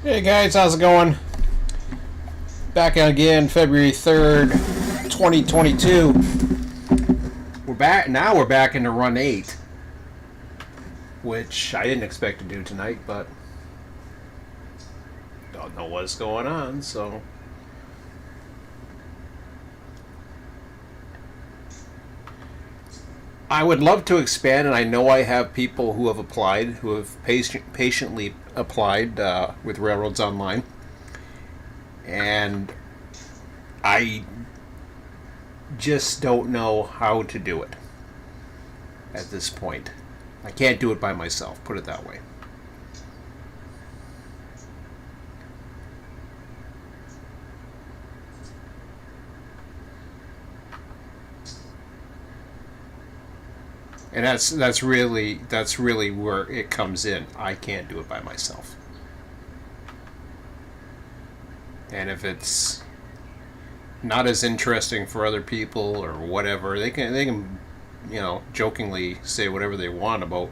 Hey guys, how's it going? Back again, February 3rd, 2022. We're back now. We're back into Run8, which I didn't expect to do tonight, but don't know what's going on, so I would love to expand, and I know I have people who have applied, who have patiently applied with Railroads Online, and I just don't know how to do it at this point. I can't do it by myself, put it that way. And that's really where it comes in. I can't do it by myself. And if it's not as interesting for other people or whatever, they can jokingly say whatever they want about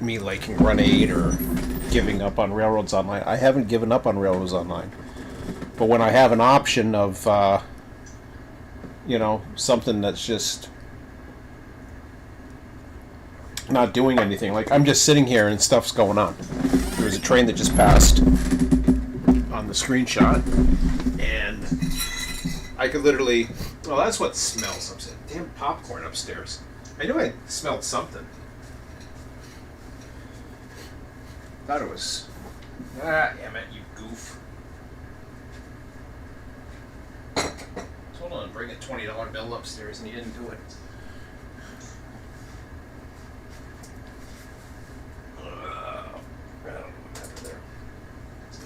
me liking Run8 or giving up on Railroads Online. I haven't given up on Railroads Online. But when I have an option of something that's just not doing anything. Like, I'm just sitting here and stuff's going on. There's a train that just passed on the screenshot, and I could literally... Well, that's what smells. I'm saying, damn popcorn upstairs. I knew I smelled something. Thought it was... damn it, you goof. Hold on, bring a $20 bill upstairs, and you didn't do it.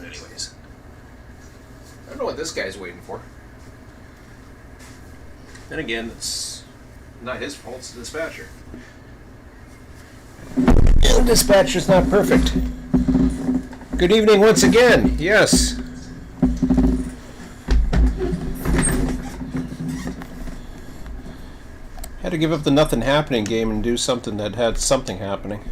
Anyways, I don't know what this guy's waiting for. Then again, it's not his fault, it's the dispatcher. The dispatcher's not perfect. Good evening once again, yes. Had to give up the nothing happening game and do something that had something happening.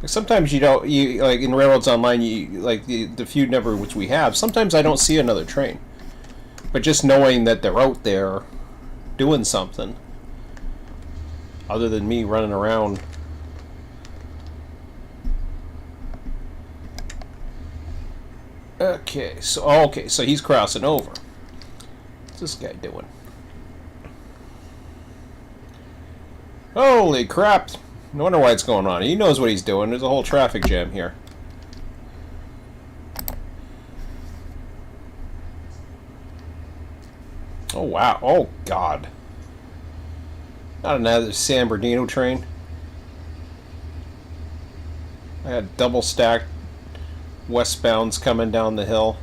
Sometimes you like in Railroads Online, you like the few number which we have. Sometimes I don't see another train, but just knowing that they're out there doing something, other than me running around. Okay, so he's crossing over. What's this guy doing? Holy crap! No wonder why it's going on. He knows what he's doing. There's a whole traffic jam here. Oh, wow. Oh, God. Not another San Bernardino train. I had double stacked westbounds coming down the hill.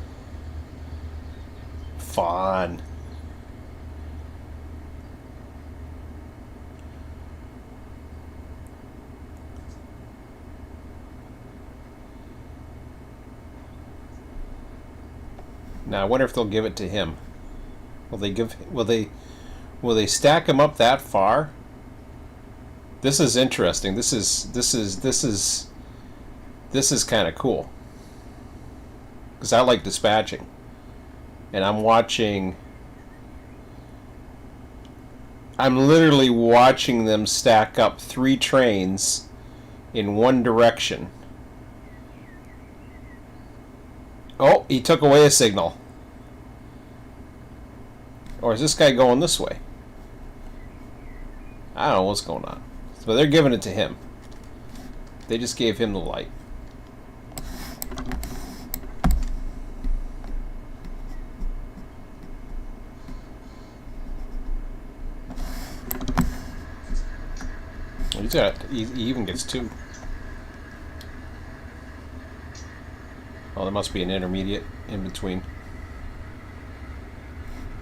Fun. Now I wonder if they'll give it to him. Will they stack him up that far? This is interesting. This is kind of cool. Because I like dispatching. And I'm literally watching them stack up 3 trains in one direction. Oh, he took away a signal. Or is this guy going this way? I don't know what's going on. But they're giving it to him. They just gave him the light. He even gets 2. Oh, there must be an intermediate in between.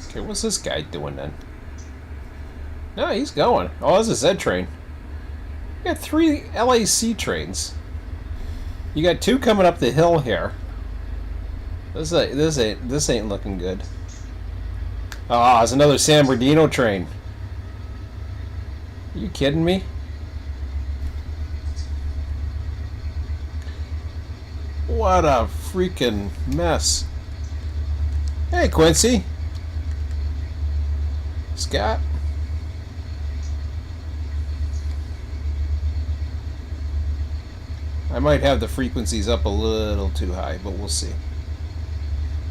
Okay, what's this guy doing then? No, he's going. Oh, this is a Z train. You got 3 LAC trains. You got 2 coming up the hill here. This ain't looking good. Ah, it's another San Bernardino train. Are you kidding me? What a freaking mess. Hey, Quincy. Scott. I might have the frequencies up a little too high, but we'll see.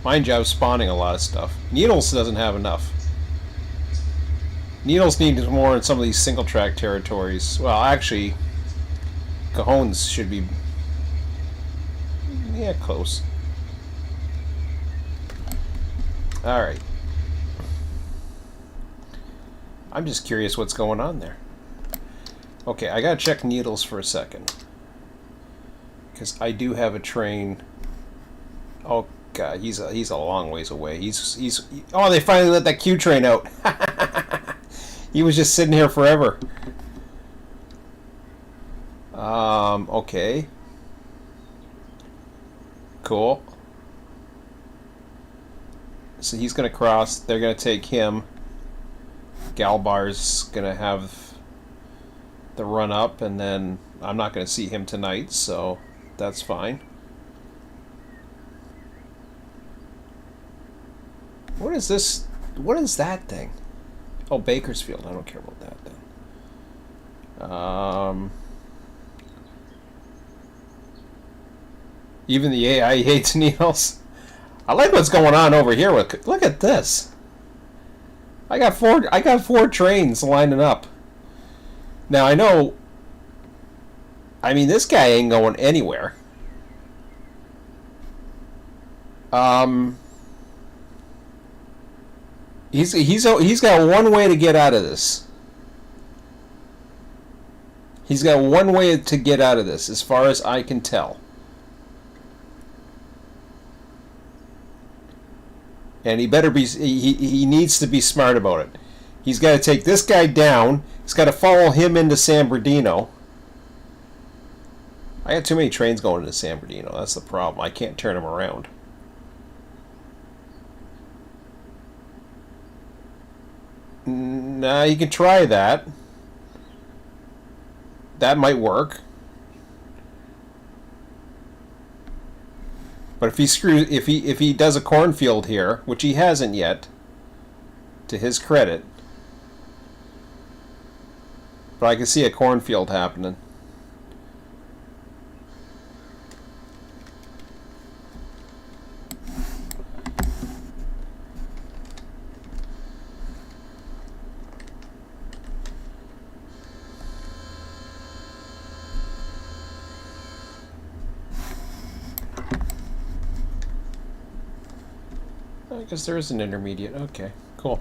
Mind you, I was spawning a lot of stuff. Needles doesn't have enough. Needles need more in some of these single track territories. Well, actually, Cajones should be... yeah, close. Alright. I'm just curious what's going on there. Okay, I gotta check Needles for a second. Because I do have a train... oh god, he's a long ways away. Oh, they finally let that Q train out. He was just sitting here forever. Okay. Cool. So he's gonna cross, they're gonna take him. Galbar's gonna have the run up, and then I'm not gonna see him tonight, so that's fine. What is this? What is that thing? Oh, Bakersfield. I don't care about that then. Even the AI hates Needles. I like what's going on over here with. Look at this. I got four trains lining up. Now I know. I mean, this guy ain't going anywhere. He's got one way to get out of this. He's got one way to get out of this, as far as I can tell. And he better be. He needs to be smart about it. He's got to take this guy down. He's got to follow him into San Bernardino. I got too many trains going into San Bernardino. That's the problem. I can't turn him around. Nah, you can try that. That might work. But if he does a cornfield here, which he hasn't yet, to his credit. But I can see a cornfield happening. I guess there is an intermediate. Okay, cool.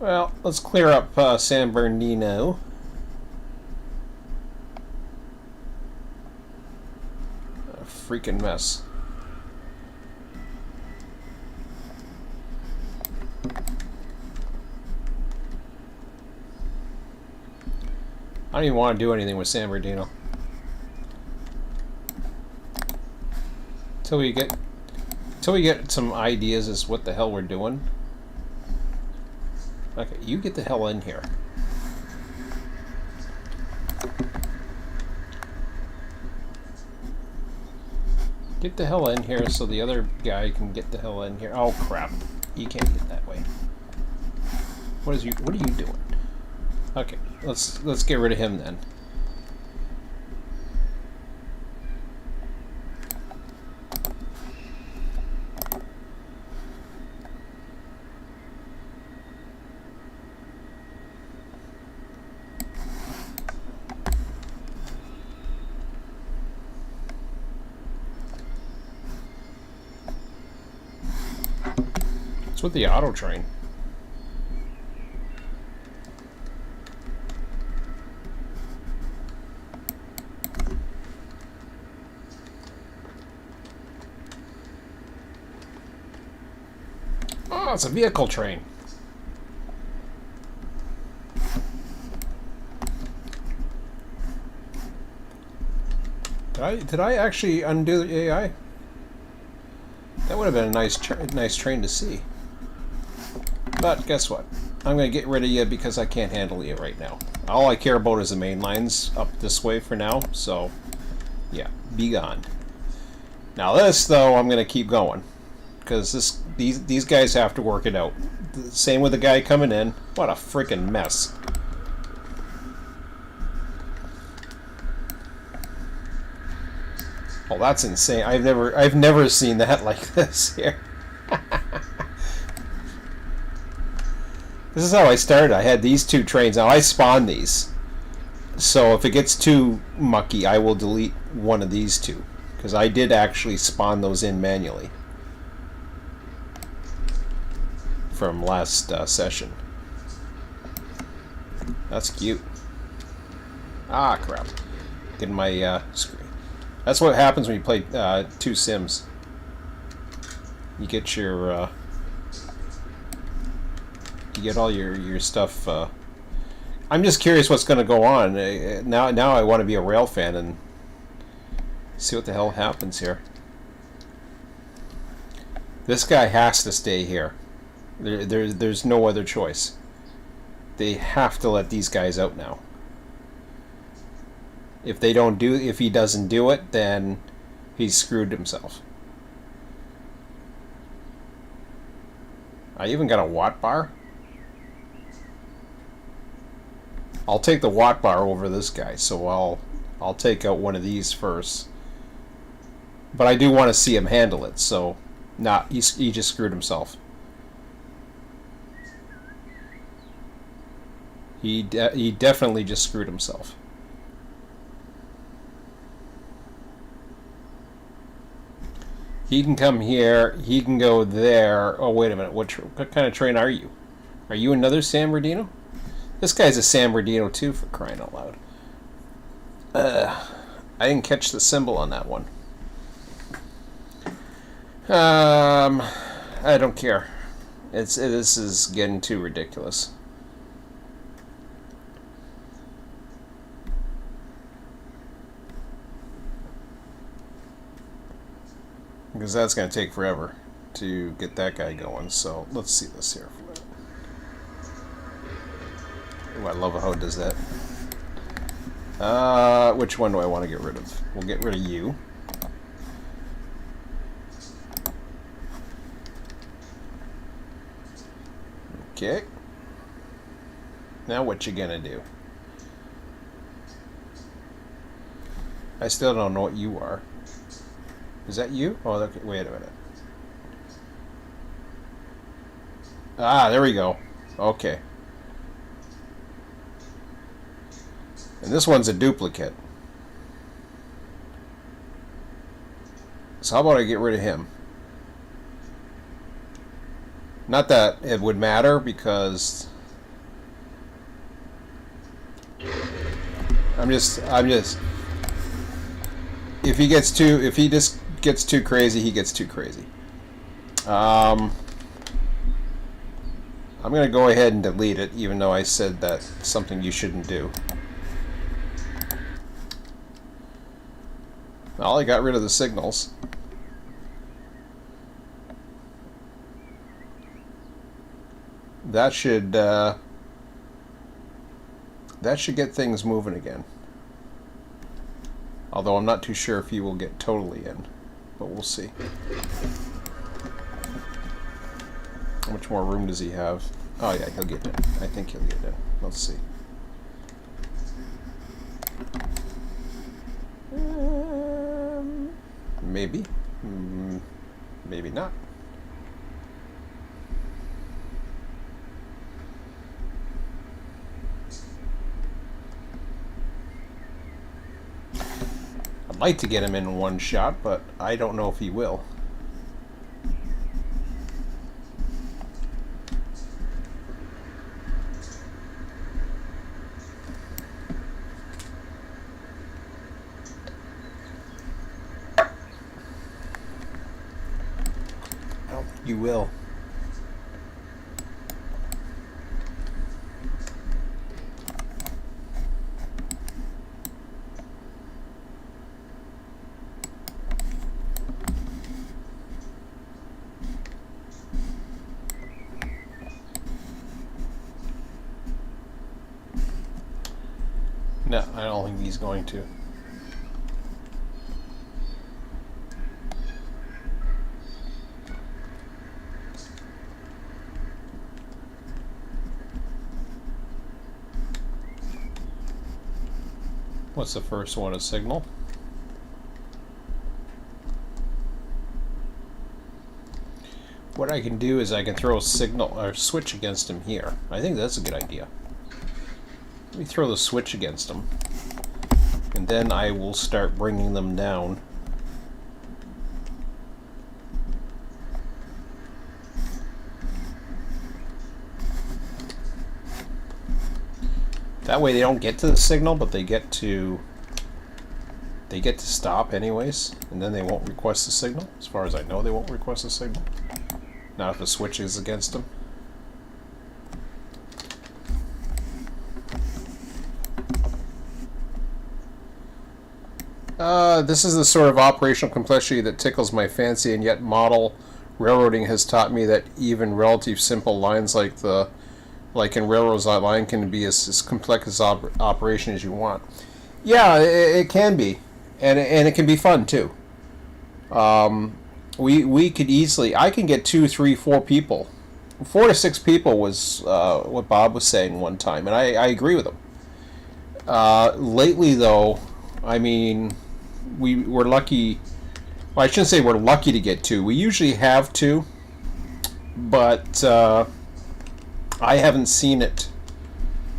Well, let's clear up San Bernardino. A freaking mess. I don't even want to do anything with San Bernardino. Till we get some ideas as what the hell we're doing. Okay, you get the hell in here. Get the hell in here so the other guy can get the hell in here. Oh crap. You can't get that way. What are you doing? Okay, let's get rid of him then. What's with the auto train? Oh, it's a vehicle train. Did I actually undo the AI? That would have been a nice train to see. But guess what? I'm going to get rid of you because I can't handle you right now. All I care about is the main lines up this way for now, so yeah, be gone. Now this, though, I'm going to keep going because these guys have to work it out. Same with the guy coming in. What a freaking mess. Oh, that's insane. I've never seen that like this here. This is how I started. I had these two trains. Now I spawn these. So if it gets too mucky, I will delete one of these two. Because I did actually spawn those in manually. From last session. That's cute. Ah, crap. Getting my screen. That's what happens when you play two Sims. You get your you get all your stuff. I'm just curious what's going to go on. Now I want to be a rail fan and see what the hell happens here. This guy has to stay here. There's no other choice. They have to let these guys out now. If he doesn't do it, then he's screwed himself. I even got a watt bar. I'll take the watt bar over this guy, so I'll take out one of these first. But I do want to see him handle it, so he just screwed himself. He definitely just screwed himself. He can come here. He can go there. Oh, wait a minute. What kind of train are you? Are you another San Bernardino? This guy's a San Bernardino too, for crying out loud. I didn't catch the symbol on that one. I don't care. This is getting too ridiculous. Because that's going to take forever to get that guy going. So let's see this here. Ooh, I love how it does that. Which one do I want to get rid of? We'll get rid of you. Okay. Now what you gonna do? I still don't know what you are. Is that you? Oh, okay. Wait a minute. Ah, there we go. Okay. And this one's a duplicate. So how about I get rid of him? Not that it would matter, because I'm just if he just gets too crazy, he gets too crazy. I'm going to go ahead and delete it, even though I said that's something you shouldn't do. Well, I got rid of the signals. That should get things moving again. Although I'm not too sure if he will get totally in, but we'll see. How much more room does he have? Oh yeah, he'll get in. I think he'll get in. Let's see. Maybe. Maybe not. I'd like to get him in one shot, but I don't know if he will. Oh, you will. No, I don't think he's going to. What's the first one? A signal? What I can do is I can throw a signal or switch against him here. I think that's a good idea. Let me throw the switch against him, and then I will start bringing them down. That way they don't get to the signal, but they get to stop anyways, and then they won't request the signal. As far as I know, they won't request the signal. Not if the switch is against them. This is the sort of operational complexity that tickles my fancy, and yet model railroading has taught me that even relatively simple lines like in Railroad's line can be as complex as operation as you want. Yeah, it can be, and it can be fun too. We could easily, I can get 2, 3, 4 people. 4 to 6 people was what Bob was saying one time, and I agree with him. Lately, though, I mean, we're lucky. Well, I shouldn't say we're lucky to get 2. We usually have 2, but I haven't seen it.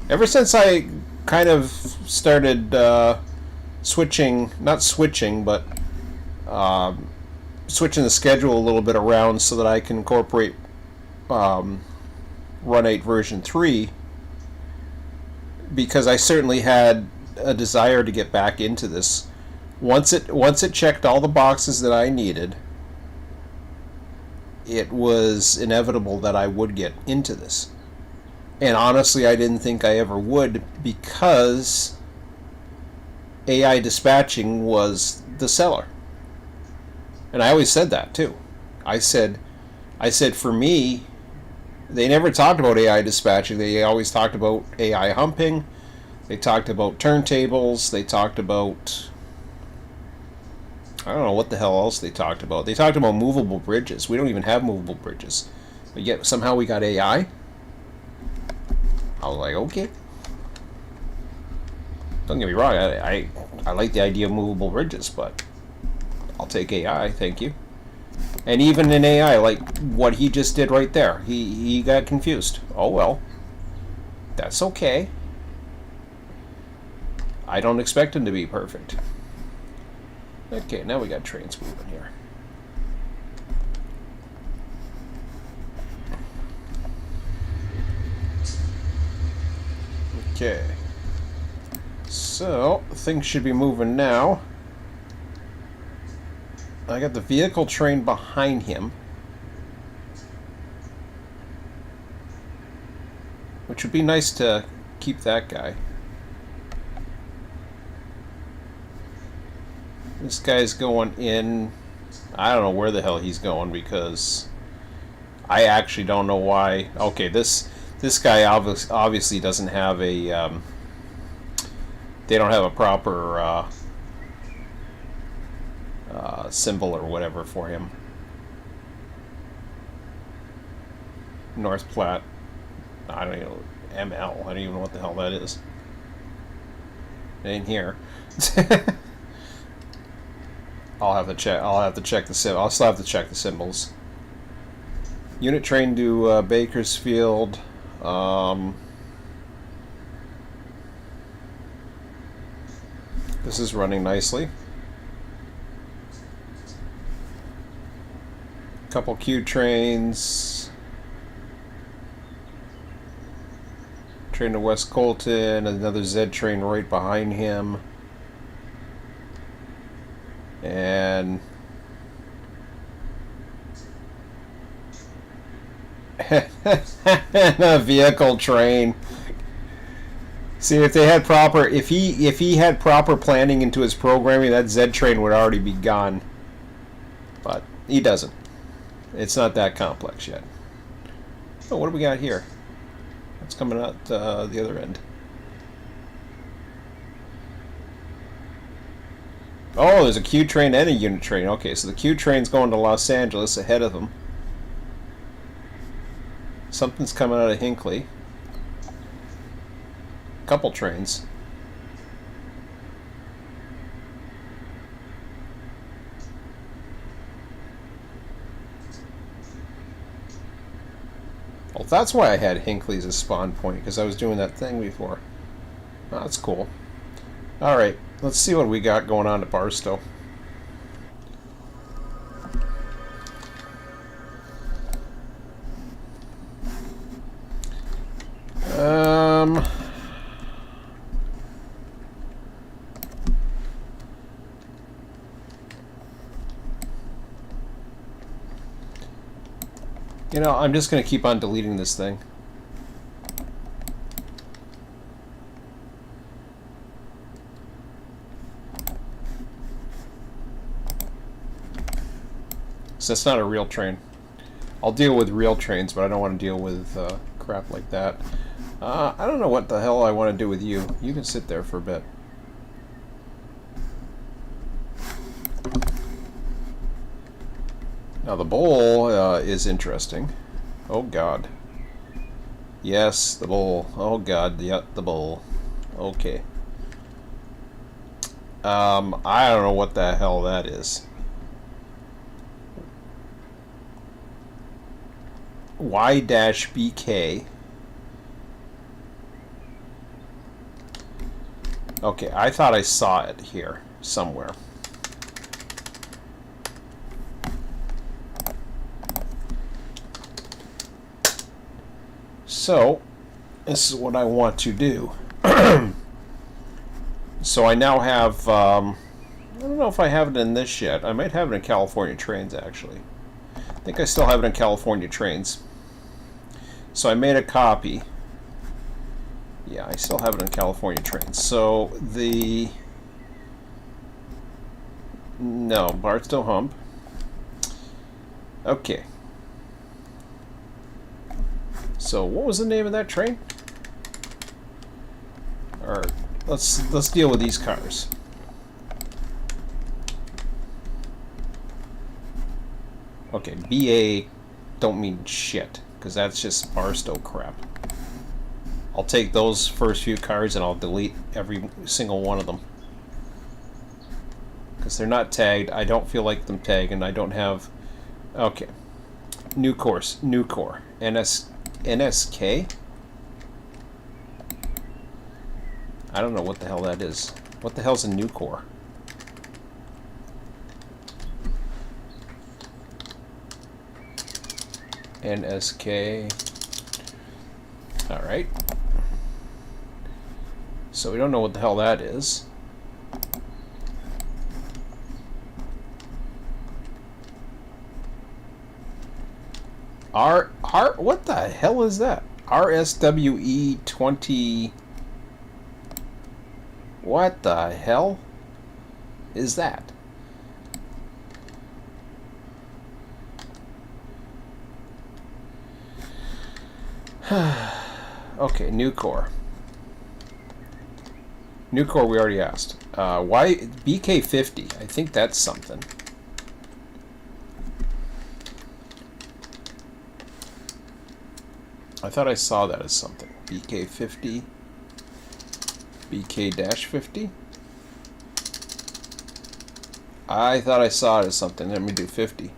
Ever since I kind of started switching, not switching, but switching the schedule a little bit around so that I can incorporate Run8 version 3, because I certainly had a desire to get back into this. Once it checked all the boxes that I needed, it was inevitable that I would get into this. And honestly, I didn't think I ever would, because AI dispatching was the seller. And I always said that too. I said for me, they never talked about AI dispatching. They always talked about AI humping. They talked about turntables. They talked about, I don't know what the hell else they talked about. They talked about movable bridges. We don't even have movable bridges. But yet somehow we got AI. I was like, okay. Don't get me wrong, I like the idea of movable bridges, but I'll take AI, thank you. And even in AI, like what he just did right there, he got confused. Oh well, that's okay. I don't expect him to be perfect. Okay, now we got trains moving here. Okay, so things should be moving now. I got the vehicle train behind him, which would be nice to keep that guy. This guy's going in. I don't know where the hell he's going, because I actually don't know why. Okay, this guy obviously doesn't have a. They don't have a proper symbol or whatever for him. North Platte. I don't even know. ML. I don't even know what the hell that is. It ain't here. I'll have to check. I'll have to check the sim. I'll still have to check the symbols. Unit train to Bakersfield. This is running nicely. Couple Q trains. Train to West Colton. Another Z train right behind him. And a vehicle train. See, if they had proper, if he had proper planning into his programming, that Z train would already be gone. But he doesn't. It's not that complex yet. Oh, what do we got here? What's coming out the other end? Oh, there's a Q train and a unit train. Okay, so the Q train's going to Los Angeles ahead of them. Something's coming out of Hinckley. Couple trains. Well, that's why I had Hinckley as a spawn point, because I was doing that thing before. Oh, that's cool. Alright, let's see what we got going on at Barstow. You know, I'm just going to keep on deleting this thing. So that's not a real train. I'll deal with real trains, but I don't want to deal with crap like that. I don't know what the hell I want to do with you. You can sit there for a bit. Now the bowl is interesting. Oh god. Yes, the bowl. Oh god, yeah, the bowl. Okay. I don't know what the hell that is. Y-BK. Okay, I thought I saw it here somewhere. So, this is what I want to do. So I now have, I don't know if I have it in this yet. I might have it in California Trains, actually. I think I still have it in California Trains. So I made a copy. Yeah, I still have it in California Trains. So the... No, Barstow Hump. Okay. So what was the name of that train? Or let's deal with these cars. Okay, BA don't mean shit, because that's just Barstow crap. I'll take those first few cars and I'll delete every single one of them. Because they're not tagged. I don't feel like them tagged, and I don't have... Okay. New course. New core. NSK? I don't know what the hell that is. What the hell's a new core? NSK. Alright. So we don't know what the hell that is. What the hell is that? RSWE 20. What the hell is that? Okay, new core. New core we already asked. Why BK50? I think that's something. I thought I saw that as something. BK50. BK-50. I thought I saw it as something. Let me do 50.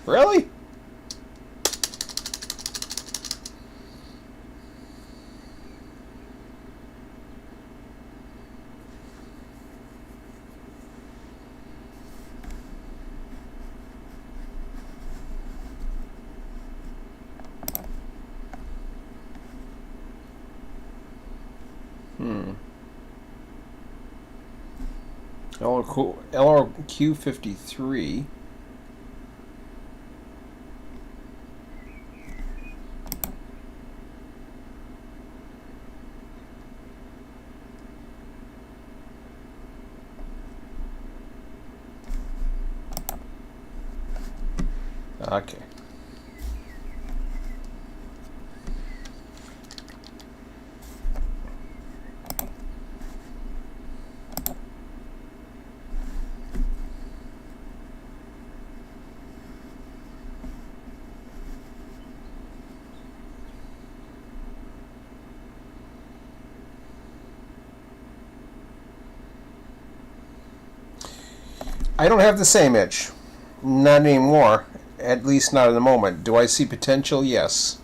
Really? LRQ53. Okay. I don't have the same itch. Not anymore. At least not in the moment. Do I see potential? Yes.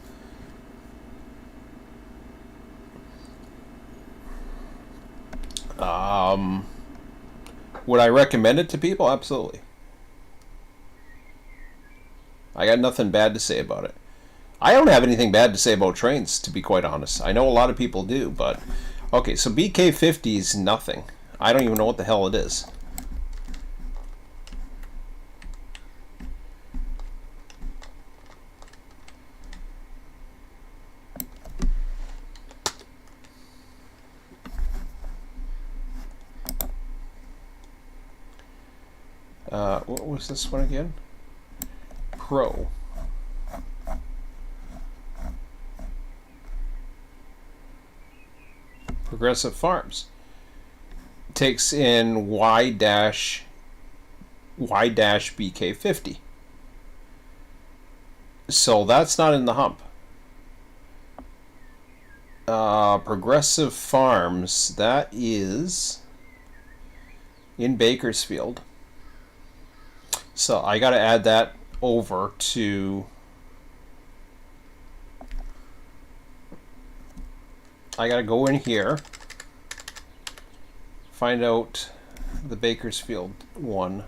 Would I recommend it to people? Absolutely. I got nothing bad to say about it. I don't have anything bad to say about trains, to be quite honest. I know a lot of people do, but... Okay, so BK50 is nothing. I don't even know what the hell it is. What was this one again? Pro. Progressive Farms. Takes in Y-BK50. So that's not in the hump. Progressive Farms, that is in Bakersfield. So I got to add that over to... I got to go in here, find out the Bakersfield one,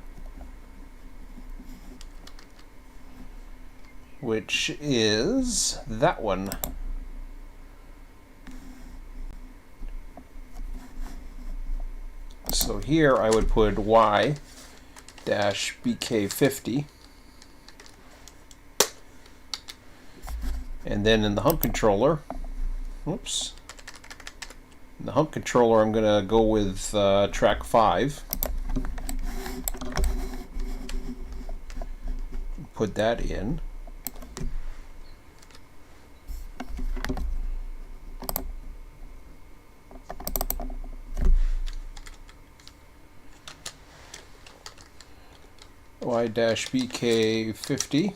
which is that one. So here I would put Y-BK50, and then in the hump controller, whoops, in the hump controller I'm going to go with track 5, put that in. Y-BK50.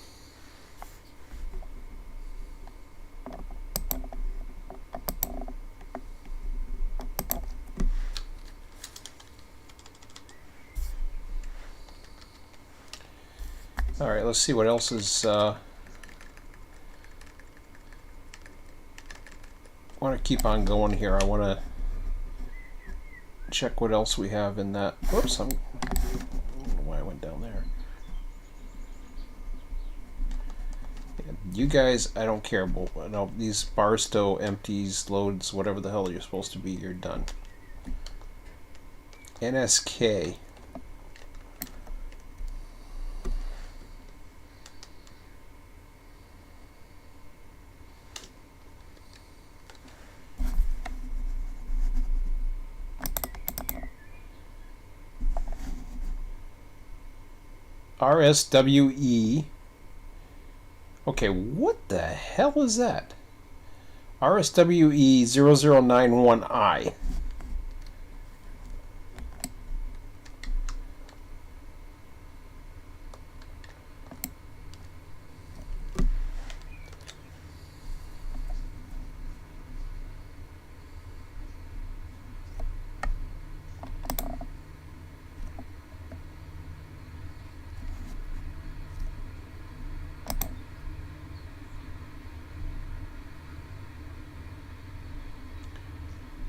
All right, let's see what else is. I want to keep on going here. I want to check what else we have in that. Whoops, I don't know why I went down there. Yeah, you guys, I don't care about. No, these Barstow empties, loads, whatever the hell you're supposed to be, you're done. NSK. RSWE. Okay, what the hell is that? RSWE 0091I.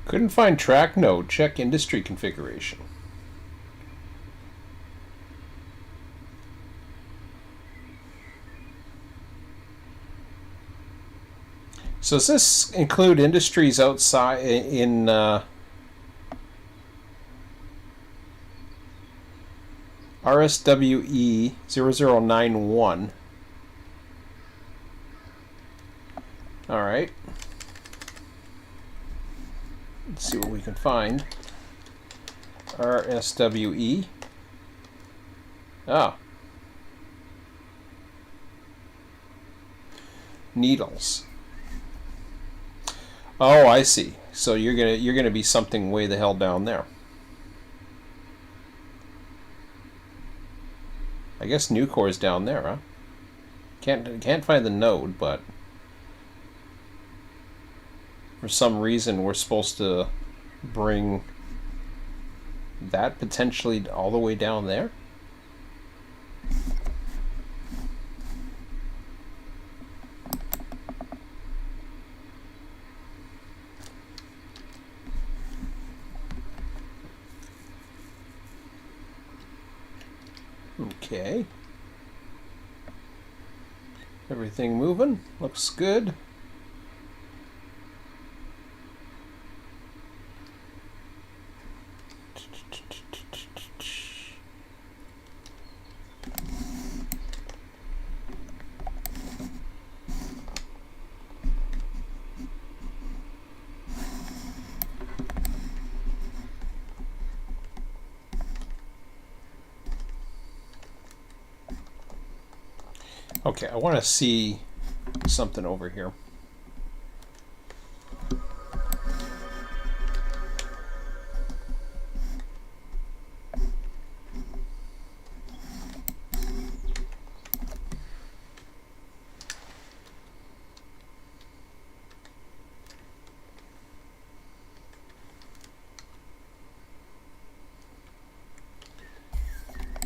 Couldn't find track node. Check industry configuration. So does this include industries outside in RSWE 0091? All right. Let's see what we can find. RSWE. Ah. Needles. Oh, I see. So you're gonna be something way the hell down there. I guess Nucor's down there, huh? Can't find the node, but for some reason we're supposed to bring that potentially all the way down there. Okay. Everything moving. Looks good. Okay, I want to see something over here.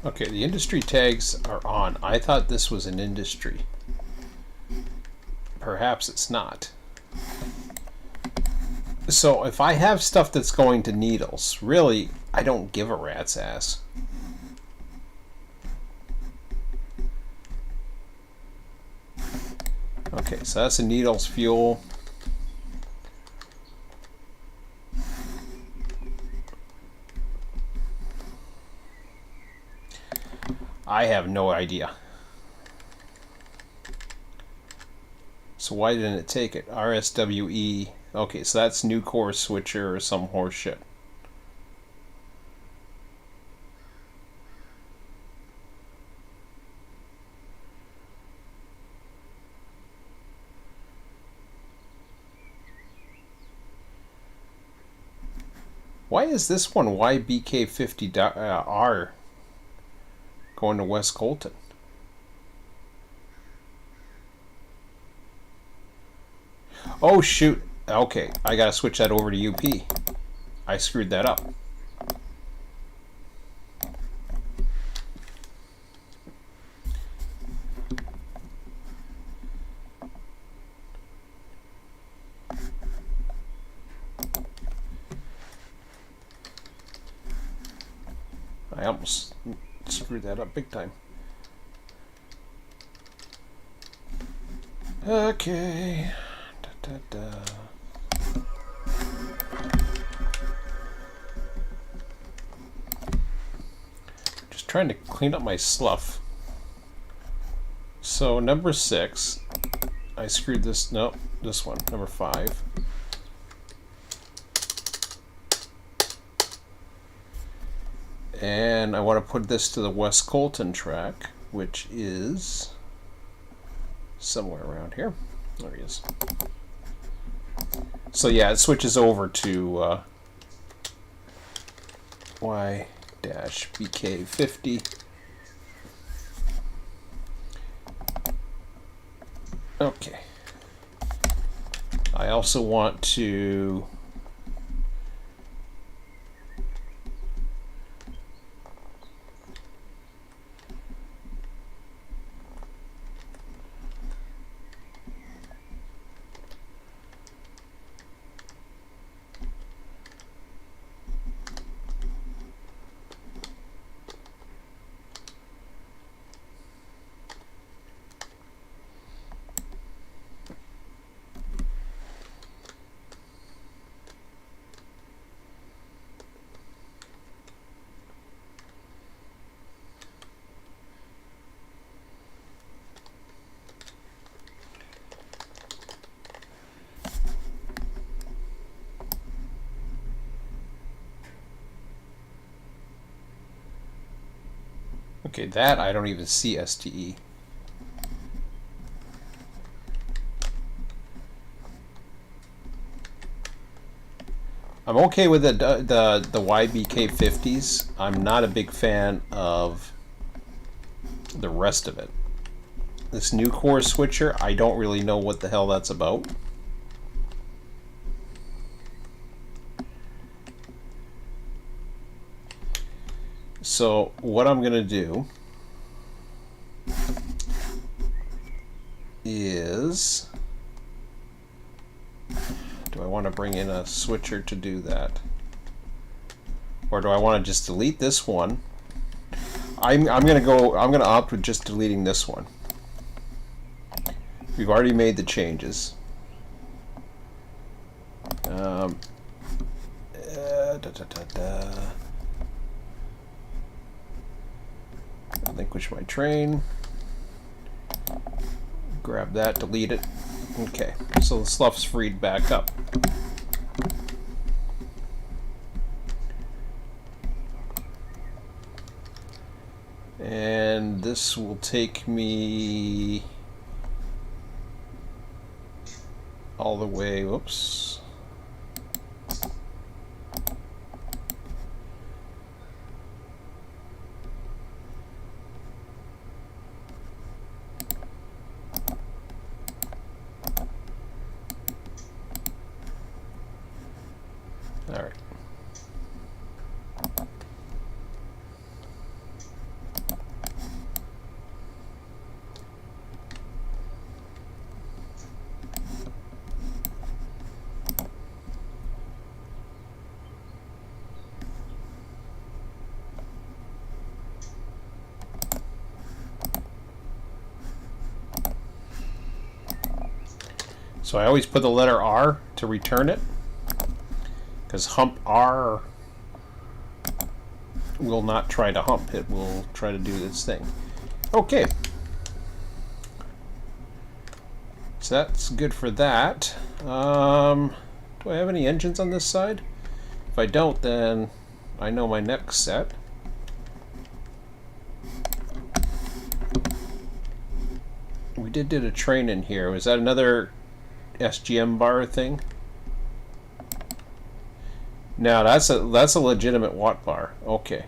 Okay, the industry tags are on. I thought this was an industry. Perhaps it's not. So if I have stuff that's going to needles, really, I don't give a rat's ass. Okay, so that's a needles fuel. I have no idea. So why didn't it take it? RSWE. Okay, so that's new core switcher or some horse shit. Why is this one YBK50R going to West Colton? Oh shoot. Okay, I gotta switch that over to UP. I screwed that up. I almost screwed that up big time. Okay. Da, da. Just trying to clean up my slough. So number 6, I screwed this. No, this one. Number 5. And I want to put this to the West Colton track, which is somewhere around here. There he is. So yeah, it switches over to Y-BK50. Okay. I also want to okay, that I don't even see STE. I'm okay with the YBK50s. I'm not a big fan of the rest of it. This new core switcher, I don't really know what the hell that's about. So what I'm going to do is, do I want to bring in a switcher to do that? Or do I want to just delete this one? I'm gonna opt with just deleting this one. We've already made the changes. Relinquish my train. Grab that, delete it. Okay, so the stuff's freed back up. And this will take me all the way, whoops. All right. So I always put the letter R to return it, because hump R will not try to hump, it will try to do its thing. Okay. So that's good for that. Do I have any engines on this side? If I don't, then I know my next set. We did a train in here. Was that another SGM bar thing? No, that's a legitimate watt bar. Okay.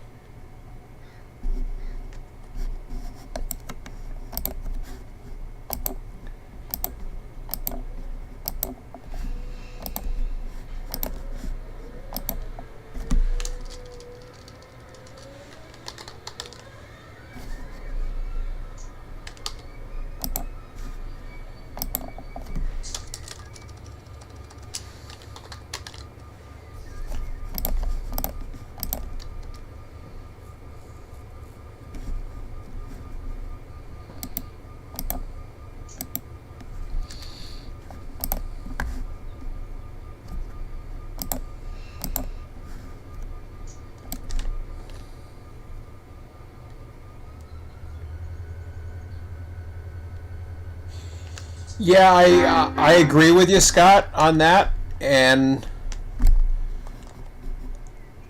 Yeah, I agree with you, Scott, on that. And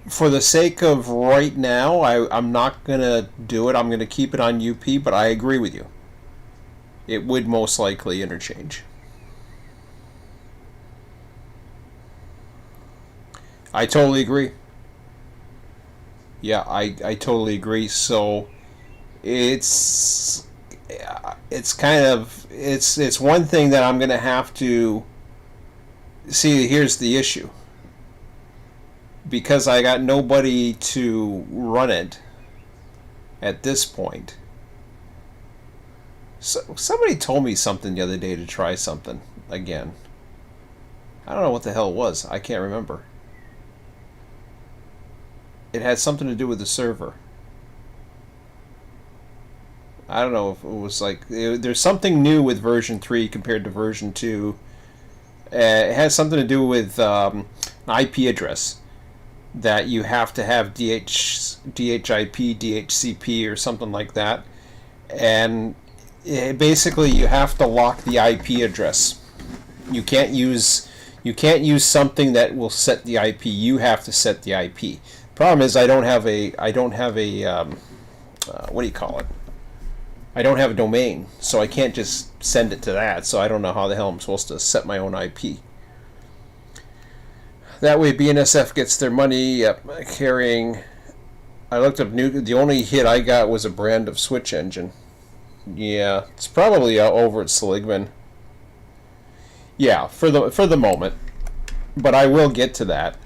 for the sake of right now, I'm not going to do it. I'm going to keep it on UP, but I agree with you. It would most likely interchange. I totally agree. Yeah, I totally agree. So it's kind of it's one thing that I'm going to have to see. Here's the issue. Because I got nobody to run it at this point. So somebody told me something the other day to try something again. I don't know what the hell it was. I can't remember. It had something to do with the server. I don't know if it was like there's something new with version 3 compared to version 2. It has something to do with an IP address that you have to have DHIP, DHCP, or something like that, and basically you have to lock the IP address. You can't use something that will set the IP. You have to set the IP. Problem is I don't have a what do you call it? I don't have a domain, so I can't just send it to that. So I don't know how the hell I'm supposed to set my own IP. That way BNSF gets their money carrying. I looked up the only hit I got was a brand of switch engine. Yeah, it's probably over at Seligman. Yeah, for the moment, but I will get to that.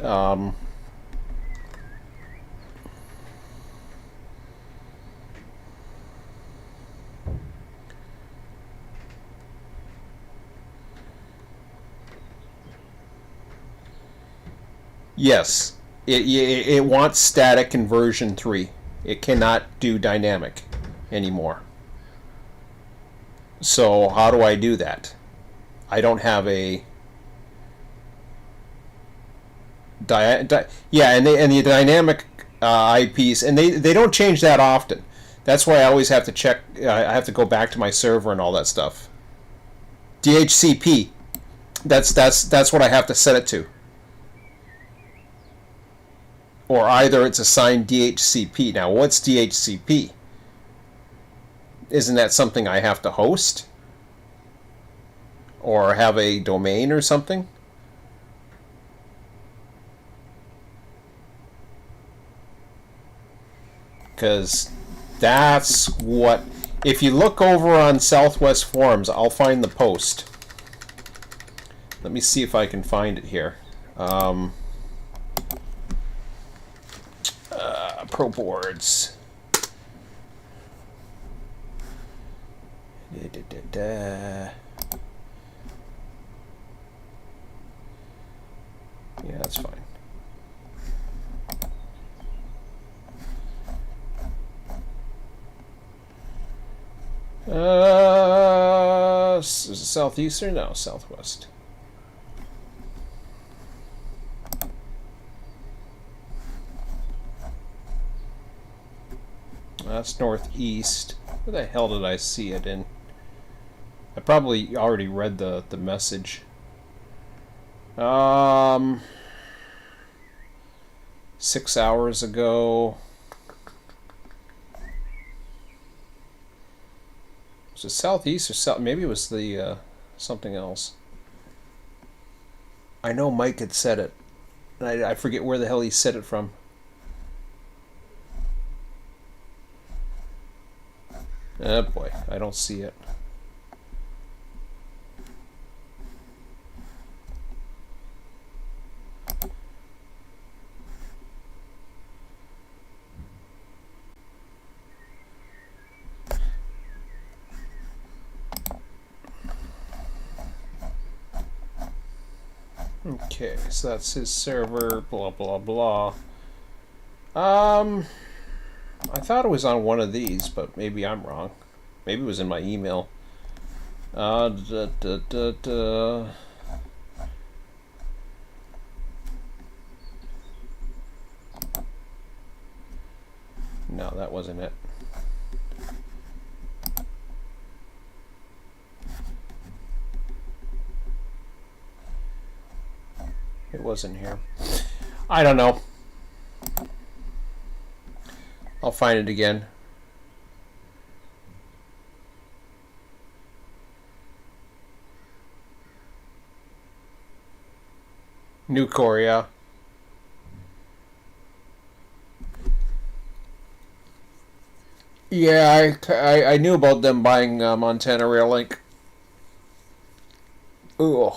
Yes, it wants static in version 3. It cannot do dynamic anymore. So how do I do that? I don't have a yeah, and the dynamic IPs, and they don't change that often. That's why I always have to check. I have to go back to my server and all that stuff. DHCP. That's what I have to set it to. Or either it's assigned DHCP. Now, what's DHCP? Isn't that something I have to host? Or have a domain or something? Because that's what... If you look over on Southwest Forums, I'll find the post. Let me see if I can find it here. Pro boards. Yeah, that's fine. Is it southeastern? No, southwest. That's northeast. Where the hell did I see it in? I probably already read the message. 6 hours ago. Was it southeast or south? Maybe it was the something else. I know Mike had said it. And I forget where the hell he said it from. Oh boy, I don't see it. Okay, so that's his server, blah blah blah. I thought it was on one of these, but maybe I'm wrong. Maybe it was in my email. No, that wasn't it. It wasn't here. I don't know. I'll find it again. New Korea. Yeah, I knew about them buying Montana Rail Link. Ooh.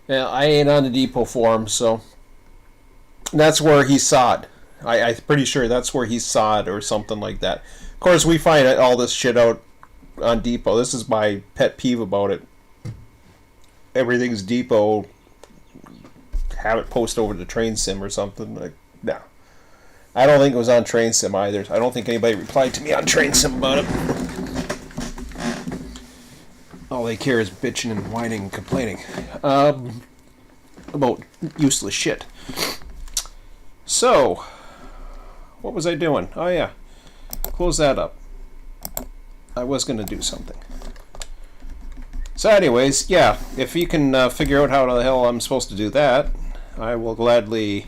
Yeah, I ain't on the depot forum, so that's where he saw it. I'm pretty sure that's where he saw it or something like that. Of course, we find all this shit out on depot. This is my pet peeve about it. Everything's depot. Have it post over to Train Sim or something. Like, no. I don't think it was on Train Sim either. I don't think anybody replied to me on Train Sim about it. All they care is bitching and whining and complaining about useless shit. So, what was I doing? Oh yeah, close that up. I was going to do something. So anyways, yeah, if you can figure out how the hell I'm supposed to do that, I will gladly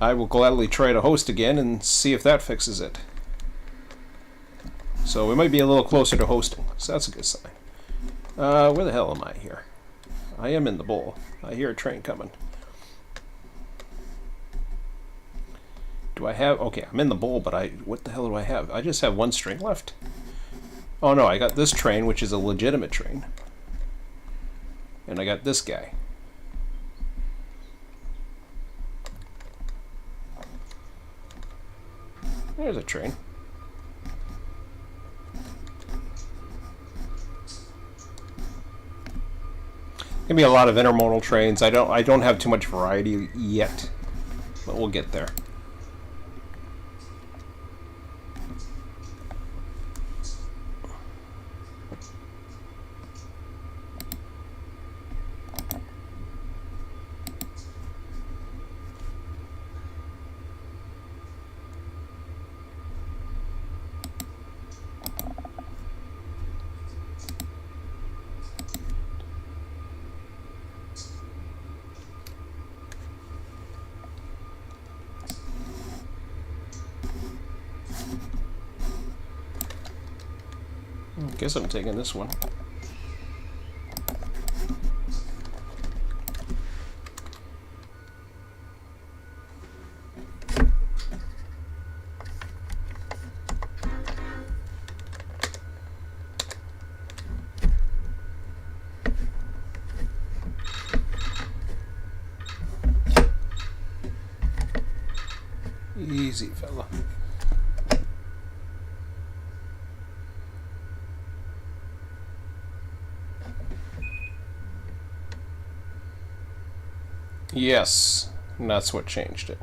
try to host again and see if that fixes it. So we might be a little closer to hosting, so that's a good sign. Where the hell am I here? I am in the bowl. I hear a train coming. Do I have... Okay, I'm in the bowl, but what the hell do I have? I just have one string left. Oh no, I got this train, which is a legitimate train. And I got this guy. There's a train. Gonna be a lot of intermodal trains. I don't have too much variety yet, but we'll get there. Guess I'm taking this one. Easy, fella. Yes, and that's what changed it.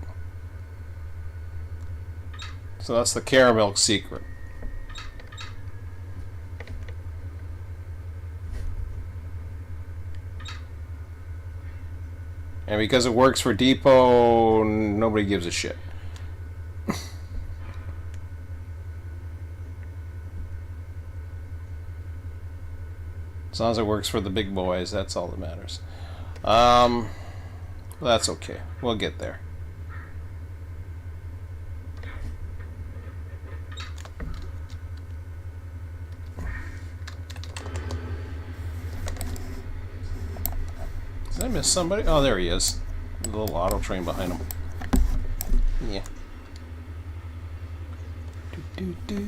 So that's the caramel secret. And because it works for Depot, nobody gives a shit. As long as it works for the big boys, that's all that matters. That's okay. We'll get there. Did I miss somebody? Oh, there he is. The little auto train behind him. Yeah. Do.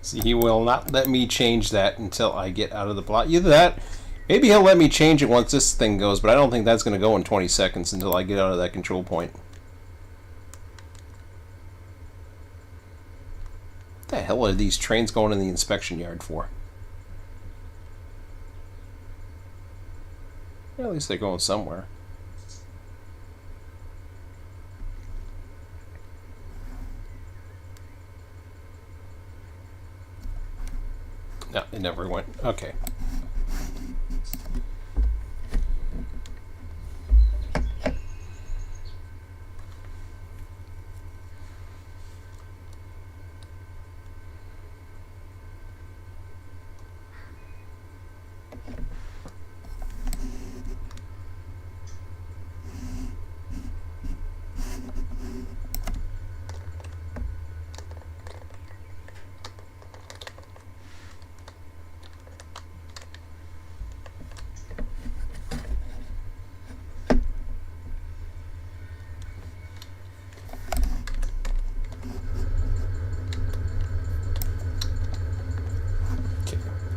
See, he will not let me change that until I get out of the block. Either that, maybe he'll let me change it once this thing goes, but I don't think that's going to go in 20 seconds until I get out of that control point. What the hell are these trains going in the inspection yard for? Yeah, at least they're going somewhere. No, it never went. Okay.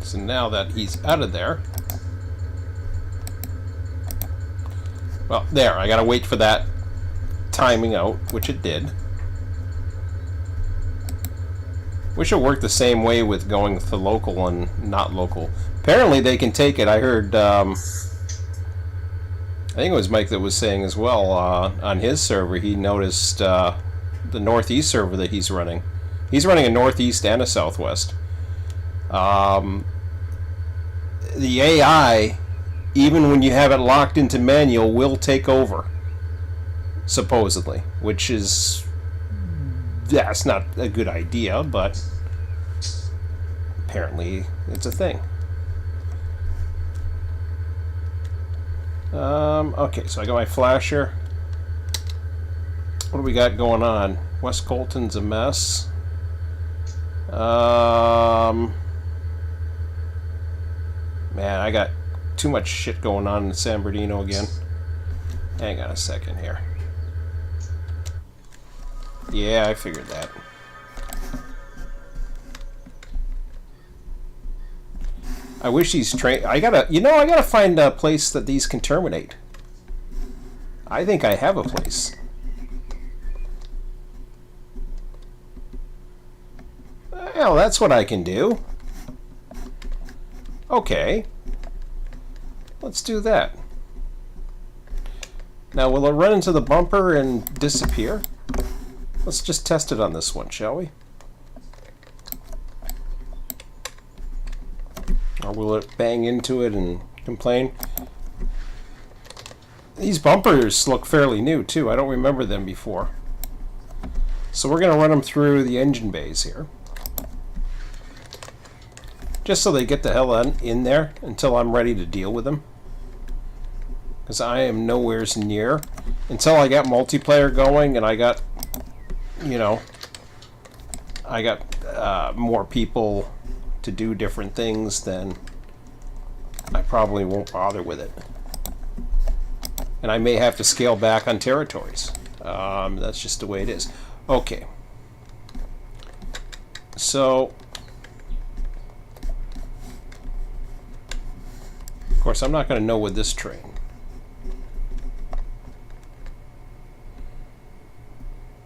So now that he's out of there, well, there, I gotta wait for that timing out, which it did. Wish it worked the same way with going to local and not local. Apparently they can take it. I heard, I think it was Mike that was saying as well, on his server, he noticed the Northeast server that he's running. He's running a Northeast and a Southwest. The AI, even when you have it locked into manual, will take over, supposedly, which is, that's not a good idea, but apparently it's a thing. Okay, so I got my flasher. What do we got going on? West Colton's a mess. Man, I got too much shit going on in San Bernardino again. Hang on a second here. Yeah, I figured that. I wish these train. I gotta find a place that these can terminate. I think I have a place. Well, that's what I can do. Okay. Let's do that. Now, will it run into the bumper and disappear? Let's just test it on this one, shall we? Or will it bang into it and complain? These bumpers look fairly new, too. I don't remember them before. So we're going to run them through the engine bays here. Just so they get the hell in there until I'm ready to deal with them. Because I am nowhere near. Until I got multiplayer going and I got, you know, I got more people to do different things, then I probably won't bother with it. And I may have to scale back on territories. That's just the way it is. Okay. So, of course, I'm not going to know with this train.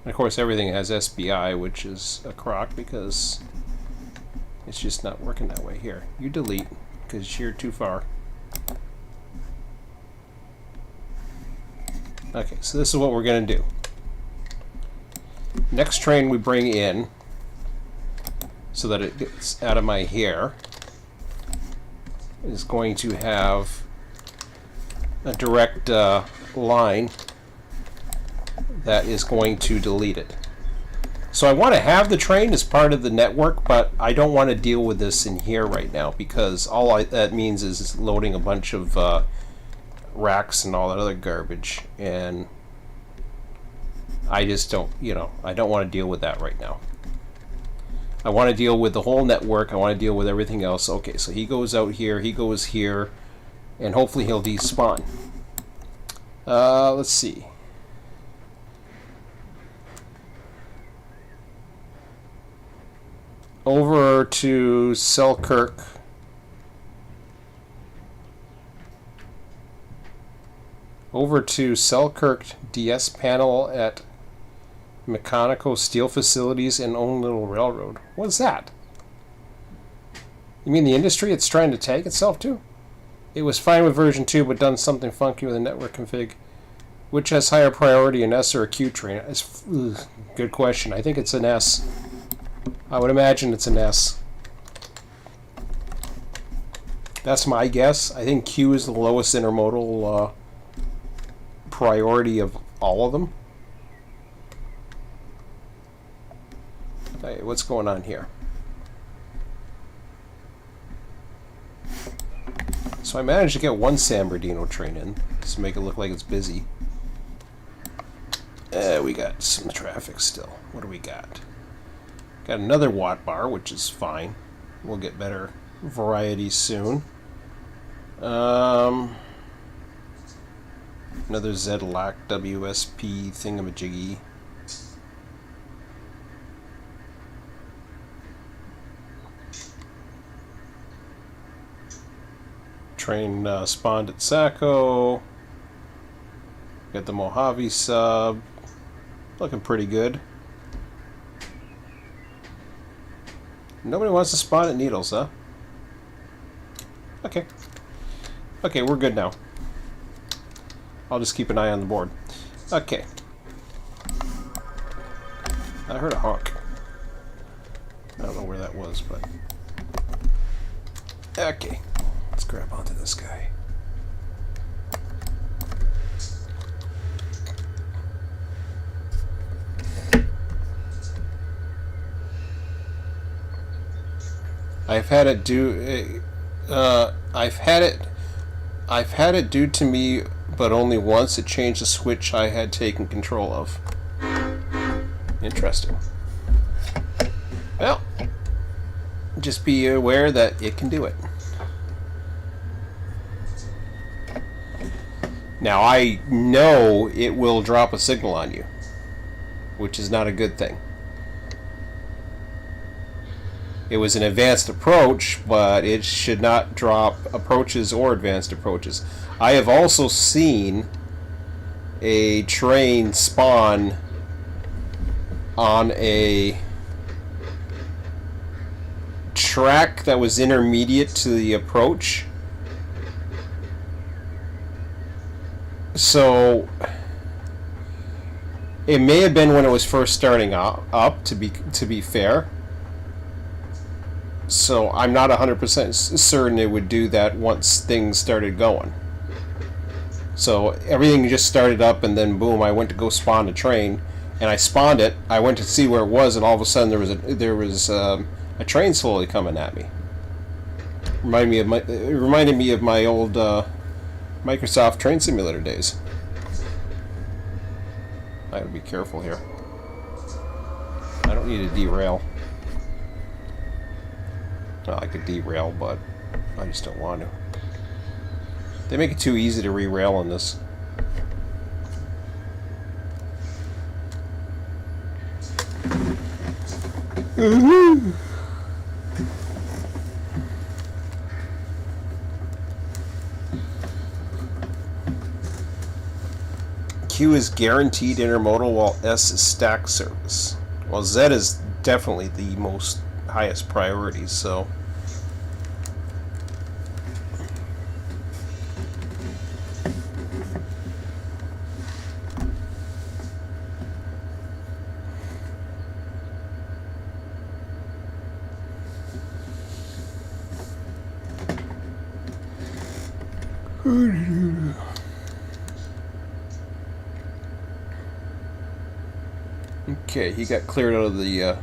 And of course, everything has SBI, which is a crock because it's just not working that way. Here, you delete because you're too far. Okay, so this is what we're going to do. Next train we bring in so that it gets out of my hair is going to have a direct line that is going to delete it. So I want to have the train as part of the network, but I don't want to deal with this in here right now because that means is loading a bunch of racks and all that other garbage, and I just don't, I don't want to deal with that right now. I want to deal with the whole network. I want to deal with everything else. Okay, so he goes out here, he goes here, and hopefully he'll despawn. Let's see. Over to Selkirk. Over to Selkirk DS panel at Mechanical Steel Facilities and Own Little Railroad. What's that? You mean the industry it's trying to tag itself to? It was fine with version 2, but done something funky with the network config. Which has higher priority, an S or a Q train? Good question. I think it's an S. I would imagine it's an S. That's my guess. I think Q is the lowest intermodal priority of all of them. Hey, what's going on here? So I managed to get one San Bernardino train in, just to make it look like it's busy. We got some traffic still. What do we got? Got another watt bar, which is fine. We'll get better variety soon. Another Z-Lock WSP thingamajiggy. Train spawned at Saco. Got the Mojave sub. Looking pretty good. Nobody wants to spawn at Needles, huh? Okay. Okay, we're good now. I'll just keep an eye on the board. Okay. I heard a honk. I don't know where that was, but... Okay. Let's grab onto this guy. I've had it do. I've had it do to me, but only once. It changed the switch I had taken control of. Interesting. Well, just be aware that it can do it. Now I know it will drop a signal on you, which is not a good thing. It was an advanced approach, but it should not drop approaches or advanced approaches. I have also seen a train spawn on a track that was intermediate to the approach. So it may have been when it was first starting up to be fair. So I'm not 100% certain it would do that once things started going. So everything just started up, and then boom, I went to go spawn a train, and I spawned it. I went to see where it was, and all of a sudden there was a train slowly coming at me. It reminded me of my old Microsoft Train Simulator days. I gotta be careful here. I don't need to derail. Well, I could derail, but I just don't want to. They make it too easy to re-rail on this. Q is guaranteed intermodal, while S is stack service. Well, Z is definitely the most highest priority, so okay, he got cleared out of the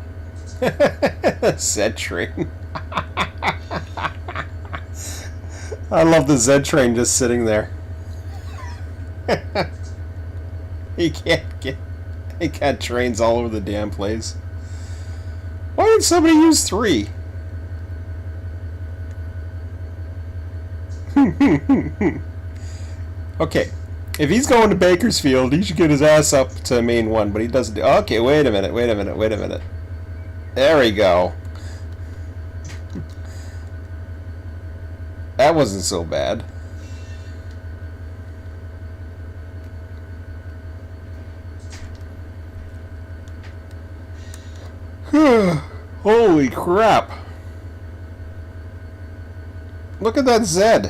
Z train. I love the Z train just sitting there. He got trains all over the damn place. Why did somebody use 3? Okay, if he's going to Bakersfield, he should get his ass up to main 1, but he doesn't do. Okay, wait a minute. There we go. That wasn't so bad. Holy crap. Look at that Z.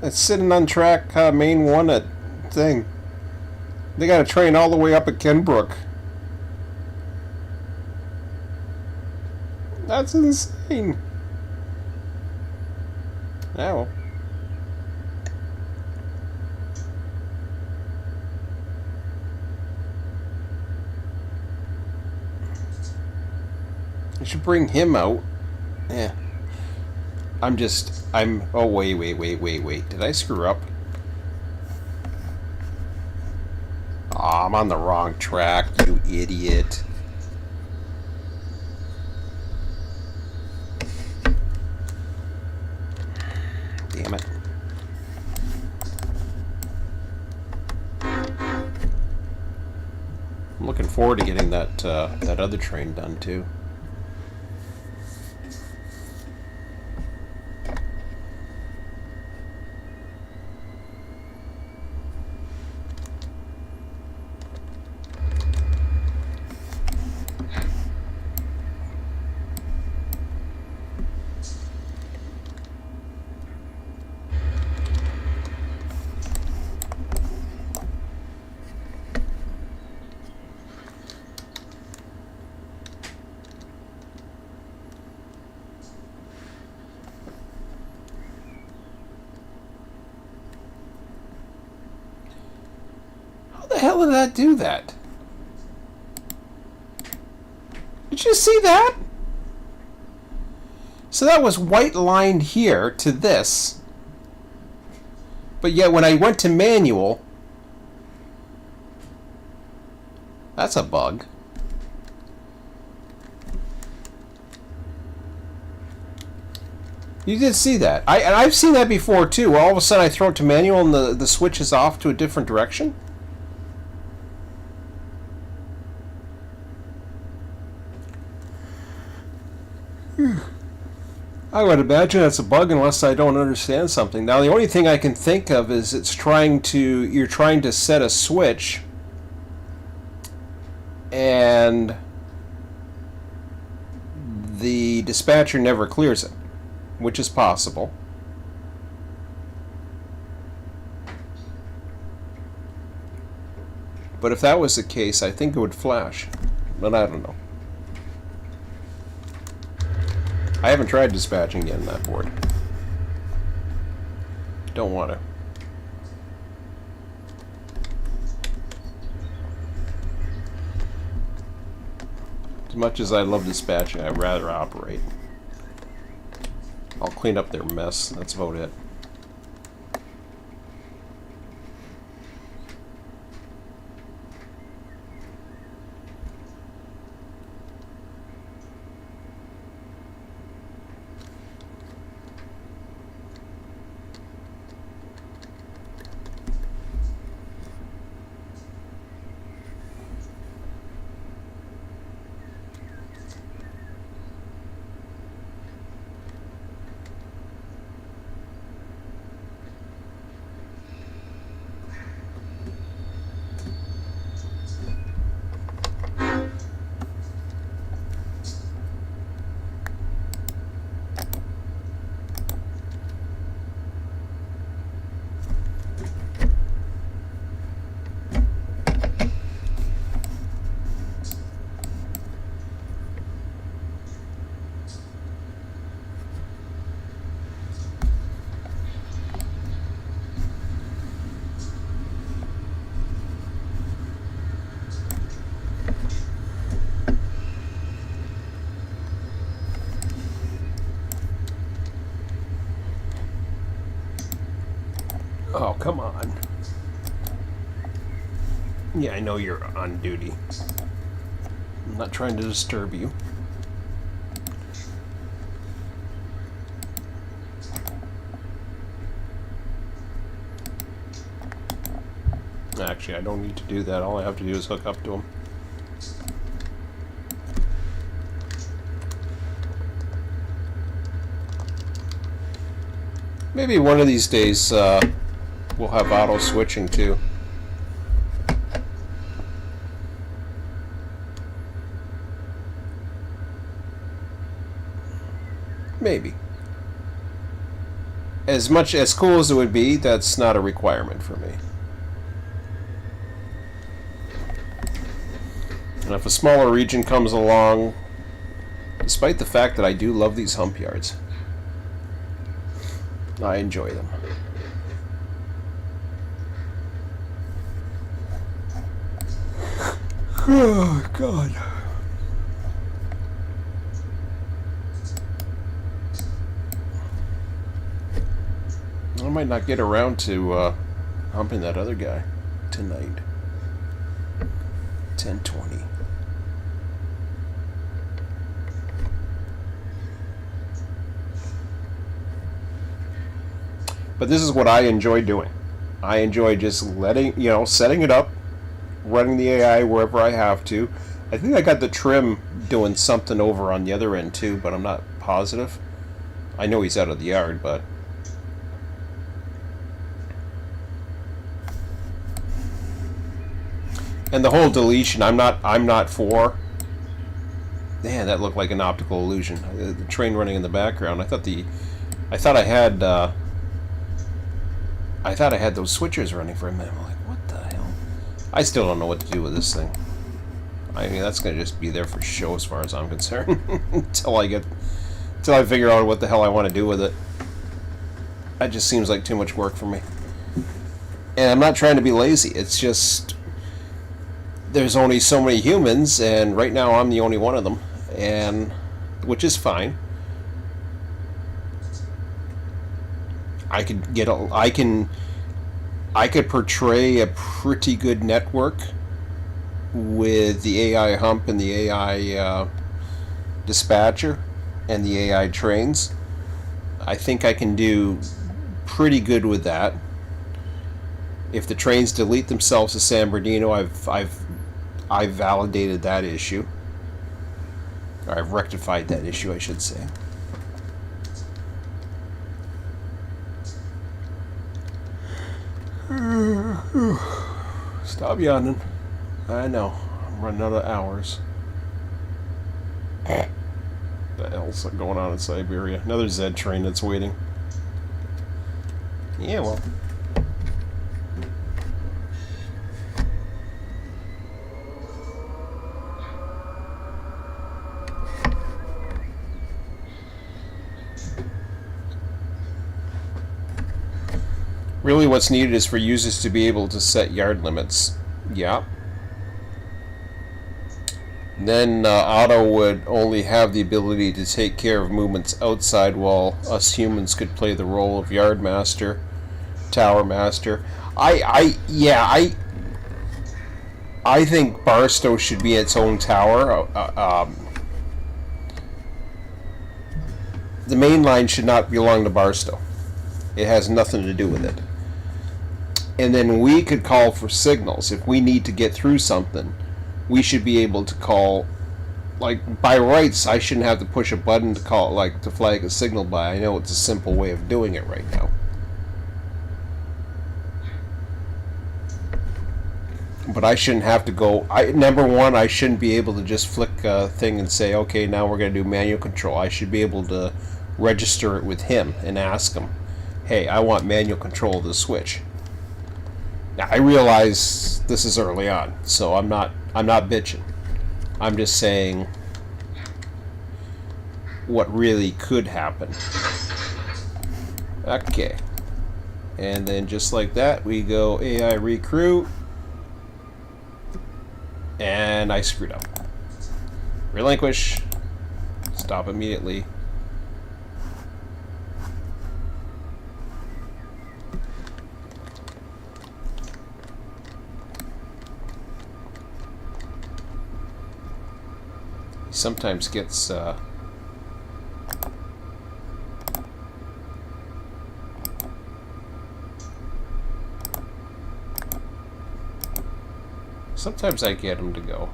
It's sitting on track main 1 at thing. They got a train all the way up at Kenbrook. That's insane. Yeah, well. You should bring him out. Yeah. Oh, wait. Did I screw up? Aw, I'm on the wrong track, you idiot. Damn it. I'm looking forward to getting that other train done too. How the hell did that do that? Did you see that? So that was white lined here to this. But yet when I went to manual, that's a bug. You did see that. And I've seen that before too, where all of a sudden I throw it to manual and the switch is off to a different direction. I would imagine that's a bug unless I don't understand something. Now the only thing I can think of is you're trying to set a switch and the dispatcher never clears it, which is possible. But if that was the case, I think it would flash. But I don't know. I haven't tried dispatching yet on that board. Don't want to. As much as I love dispatching, I'd rather operate. I'll clean up their mess. That's about it. Oh, come on. Yeah, I know you're on duty. I'm not trying to disturb you. Actually, I don't need to do that. All I have to do is hook up to him. Maybe one of these days we'll have auto switching too. Maybe. As cool as it would be, that's not a requirement for me. And if a smaller region comes along, despite the fact that I do love these hump yards, I enjoy them. Oh, God. I might not get around to humping that other guy tonight. 10:20. But this is what I enjoy doing. I enjoy just setting it up, running the AI wherever I have to. I think I got the trim doing something over on the other end too, but I'm not positive. I know he's out of the yard, but... And the whole deletion, I'm not for. Man, that looked like an optical illusion. The train running in the background. I thought I had those switchers running for a minute. I'm like, what the hell? I still don't know what to do with this thing. I mean, that's gonna just be there for show as far as I'm concerned. until I figure out what the hell I want to do with it. That just seems like too much work for me. And I'm not trying to be lazy. It's just there's only so many humans, and right now I'm the only one of them, and which is fine. I could portray a pretty good network with the AI hump and the AI dispatcher and the AI trains, I think I can do pretty good with that. If the trains delete themselves to San Bernardino, I've validated that issue. Or I've rectified that issue, I should say. Stop yawning. I know. I'm running out of hours. The hell's going on in Siberia? Another Z train that's waiting. Yeah, well. Really what's needed is for users to be able to set yard limits. Yeah. Then Auto would only have the ability to take care of movements outside, while us humans could play the role of yard master, tower master. I think Barstow should be its own tower. The main line should not belong to Barstow. It has nothing to do with it. And then we could call for signals. If we need to get through something, we should be able to call, like, by rights, I shouldn't have to push a button to call, like, to flag a signal by. I know it's a simple way of doing it right now. But I shouldn't have to go, number one, I shouldn't be able to just flick a thing and say, okay, now we're going to do manual control. I should be able to register it with him and ask him, hey, I want manual control of the switch. Now, I realize this is early on, so I'm not bitching. I'm just saying what really could happen. Okay. And then just like that, we go AI recruit. And I screwed up. Relinquish. Stop immediately. Sometimes gets sometimes I get him to go.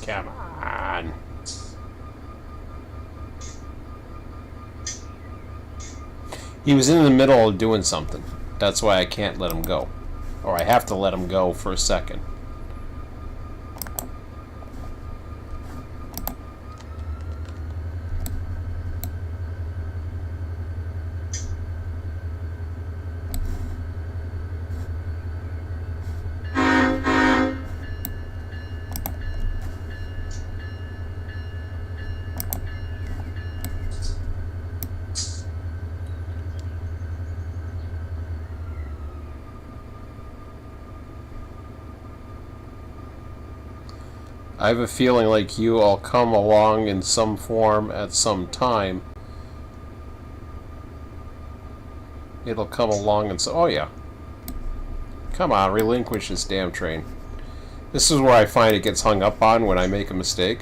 Come on. He was in the middle of doing something. That's why I can't let him go. Or I have to let him go for a second. I have a feeling like you all come along in some form at some time. It'll come along and say, oh yeah. Come on, relinquish this damn train. This is where I find it gets hung up on when I make a mistake.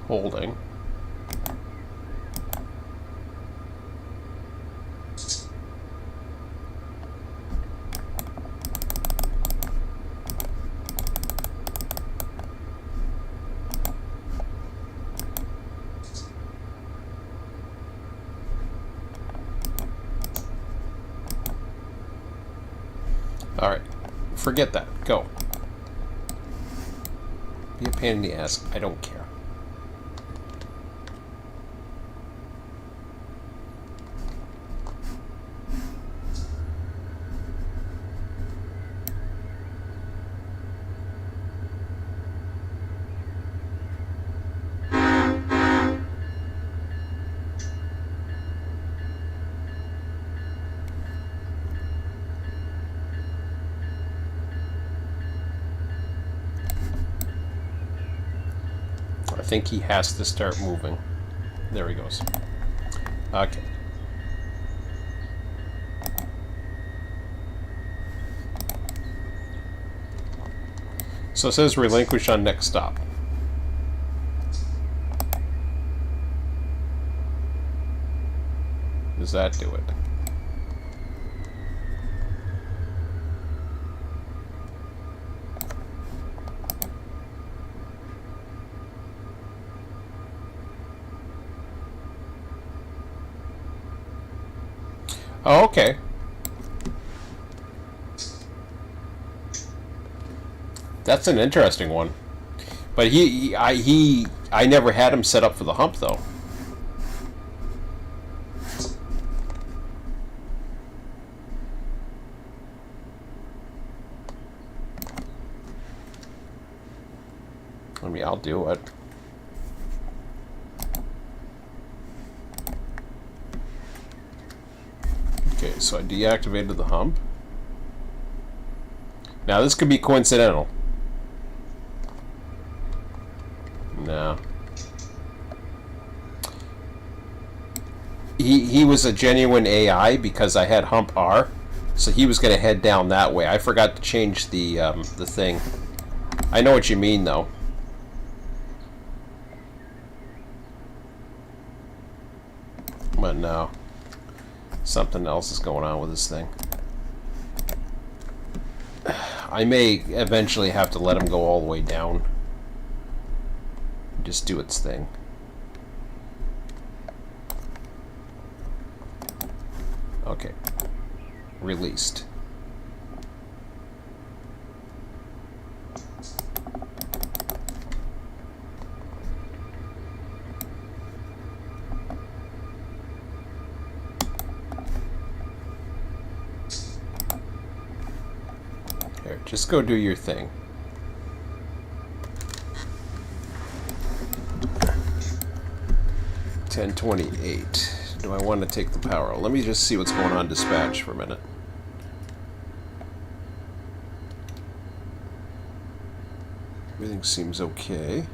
Holding. Alright, forget that. Go. Be a pain in the ass. I don't care. I think he has to start moving. There he goes. Okay. So it says relinquish on next stop. Does that do it? Oh, okay. That's an interesting one. But I never had him set up for the hump though. I mean, I'll do it. Okay, so I deactivated the hump. Now this could be coincidental. No. He was a genuine AI because I had hump R, so he was going to head down that way. I forgot to change the thing. I know what you mean though. But no. Something else is going on with this thing. I may eventually have to let him go all the way down. Just do its thing. Okay. Released. Here, just go do your thing. $10:28. Do I want to take the power? Let me just see what's going on dispatch for a minute. Everything seems okay.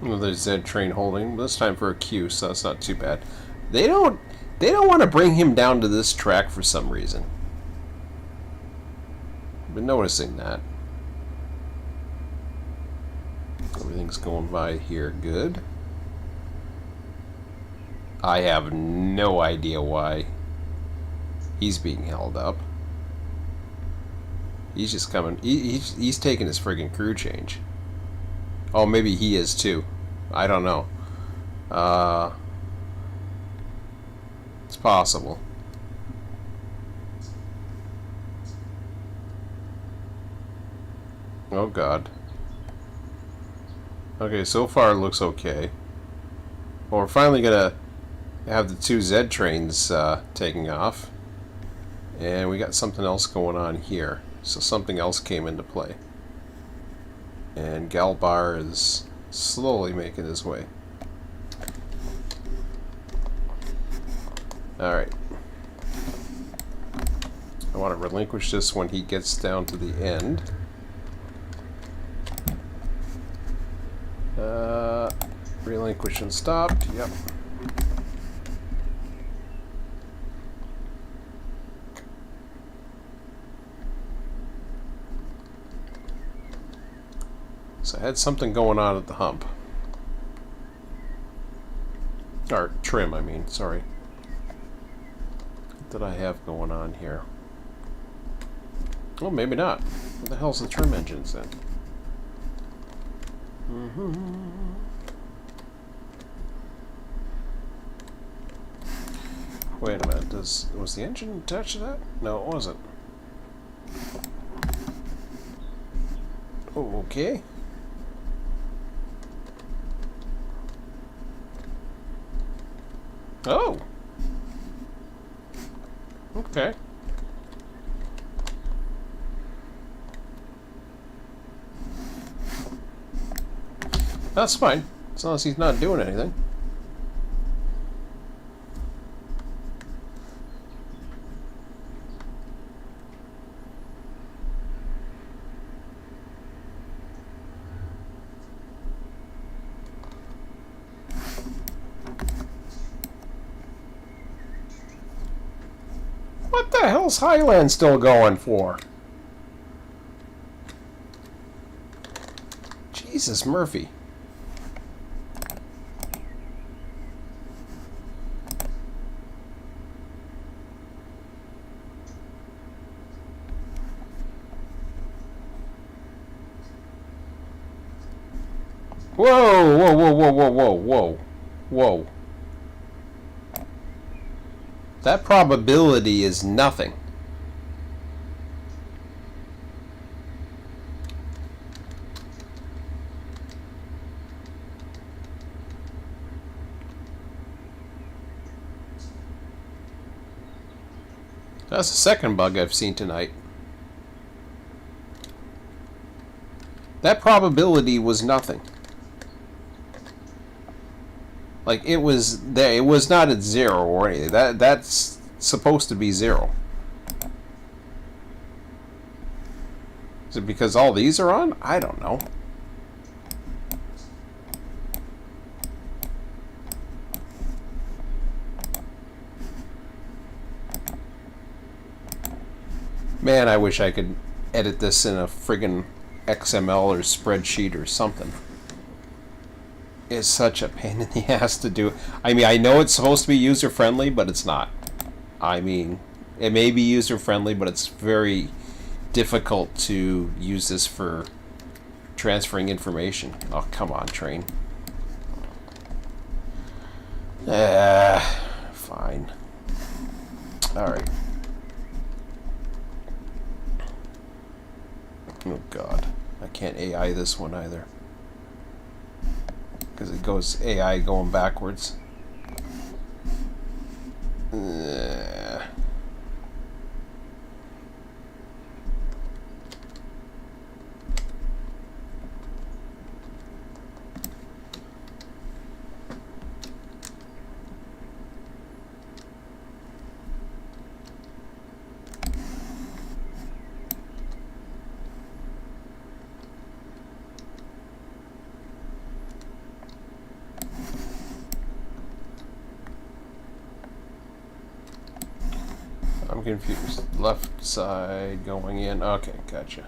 Another Z train holding. This time for a Q, so that's not too bad. They don't want to bring him down to this track for some reason. I've been noticing that. Everything's going by here good. I have no idea why he's being held up. He's just coming. He's taking his friggin' crew change. Oh, maybe he is too. I don't know. It's possible. Oh God. Okay, so far it looks okay. Well, we're finally gonna have the two Z trains taking off. And we got something else going on here. So something else came into play. And Galbar is slowly making his way. Alright. I want to relinquish this when he gets down to the end. Relinquish and stopped. Yep. So I had something going on at the hump. Or trim, I mean, sorry. What did I have going on here? Oh, maybe not. What the hell's the trim engines then? Wait a minute, was the engine attached to that? No, it wasn't. Oh, okay. Oh! Okay. That's fine, as long as he's not doing anything. What the hell's Highland still going for? Jesus, Murphy. Whoa, whoa, whoa, whoa, whoa, whoa, whoa, whoa. That probability is nothing. That's the second bug I've seen tonight. That probability was nothing. Like, it was there. It was not at 0 or anything. That's supposed to be 0. Is it because all these are on? I don't know. Man, I wish I could edit this in a friggin' XML or spreadsheet or something. It's such a pain in the ass to do. I mean, I know it's supposed to be user-friendly, but it's not. I mean, it may be user-friendly, but it's very difficult to use this for transferring information. Oh, come on, train. Fine. Alright. Oh, God. I can't AI this one either. Because it goes AI going backwards. I'm confused. Left side going in. Okay, gotcha.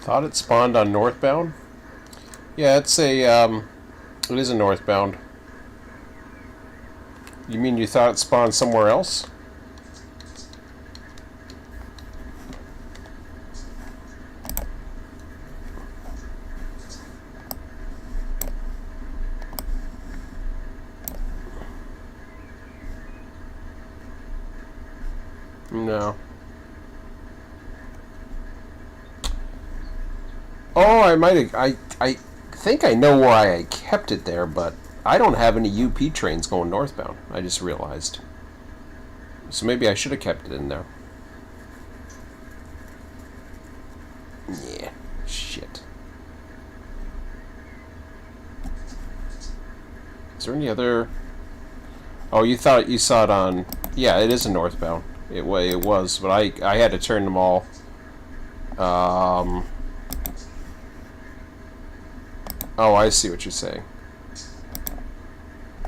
Thought it spawned on northbound? Yeah, it's a, it is a northbound. You mean you thought it spawned somewhere else? No. Oh, I might have. I think I know why I kept it there, but I don't have any UP trains going northbound. I just realized. So maybe I should have kept it in there. Yeah. Shit. Is there any other... Oh, you thought you saw it on... Yeah, it is a northbound. It was, but I had to turn them all... Oh, I see what you're saying.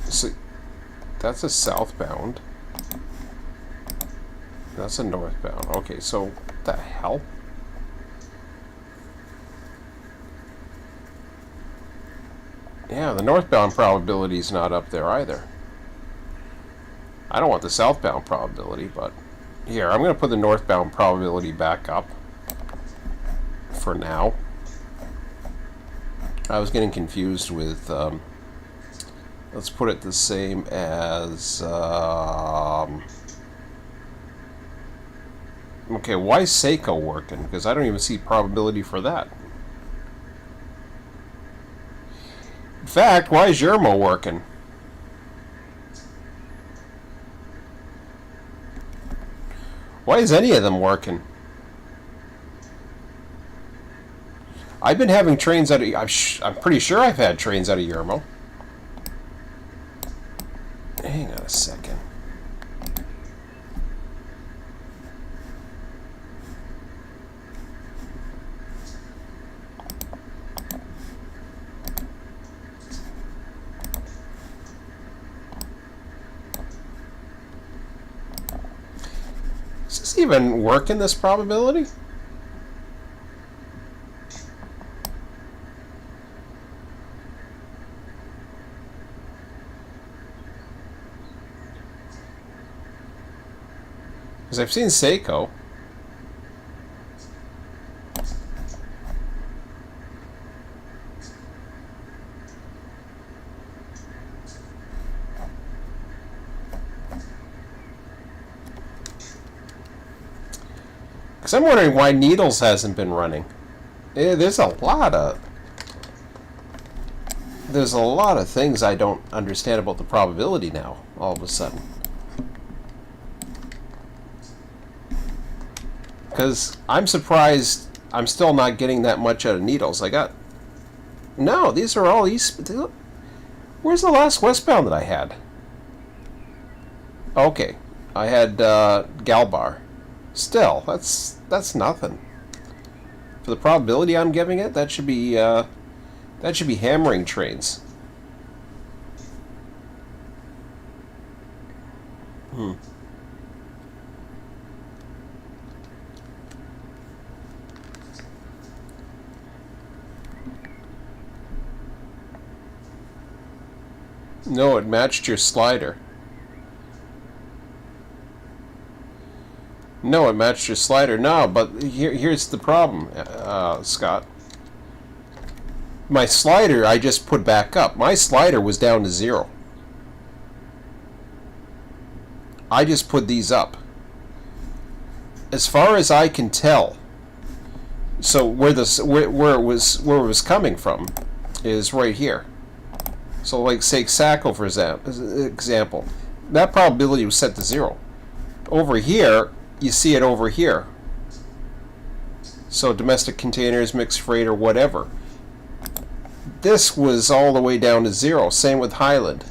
So, that's a southbound. That's a northbound. Okay, so what the hell? Yeah, the northbound probability is not up there either. I don't want the southbound probability, but here, I'm going to put the northbound probability back up for now. I was getting confused with, let's put it the same as, okay, why is Seiko working? Because I don't even see probability for that. In fact, why is Yermo working? Why is any of them working? I've been having trains out of... I'm pretty sure I've had trains out of Yermo. Hang on a second. Does this even work in this probability? Because I've seen Seiko. Because I'm wondering why Needles hasn't been running. There's a lot of things I don't understand about the probability now, all of a sudden. Because I'm surprised I'm still not getting that much out of Needles. No, these are all east. Where's the last westbound that I had? Okay, I had Galbar. Still, that's nothing. For the probability I'm giving it, that should be hammering trains. No, it matched your slider. No, it matched your slider. No, but here's the problem, Scott. My slider I just put back up. My slider was down to 0. I just put these up. As far as I can tell, so where it was coming from is right here. So like say Sacco for example, that probability was set to 0. Over here, you see it over here. So domestic containers, mixed freight, or whatever. This was all the way down to 0. Same with Highland.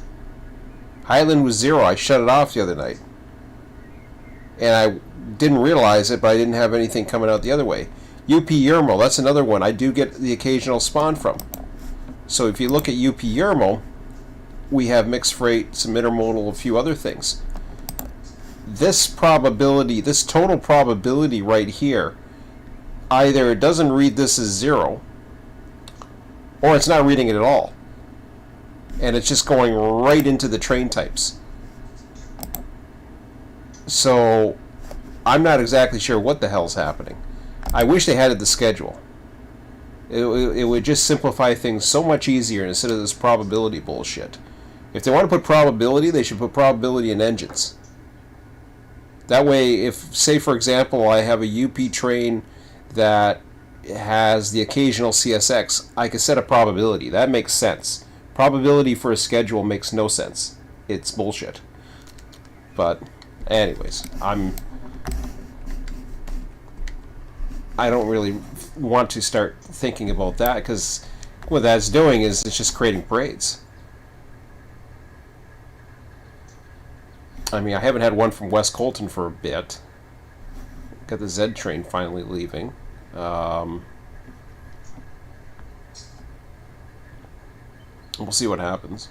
Highland was 0. I shut it off the other night. And I didn't realize it, but I didn't have anything coming out the other way. UP Yermo, that's another one I do get the occasional spawn from. So if you look at UP Yermo, we have mixed freight, some intermodal, a few other things. This probability, this total probability right here, either it doesn't read this as 0, or it's not reading it at all. And it's just going right into the train types. So I'm not exactly sure what the hell's happening. I wish they had the schedule. It would just simplify things so much easier instead of this probability bullshit. If they want to put probability, they should put probability in engines. That way, if, say for example, I have a UP train that has the occasional CSX, I can set a probability. That makes sense. Probability for a schedule makes no sense. It's bullshit. But anyways, I don't really want to start thinking about that, because what that's doing is it's just creating parades. I mean, I haven't had one from West Colton for a bit. Got the Z train finally leaving. We'll see what happens.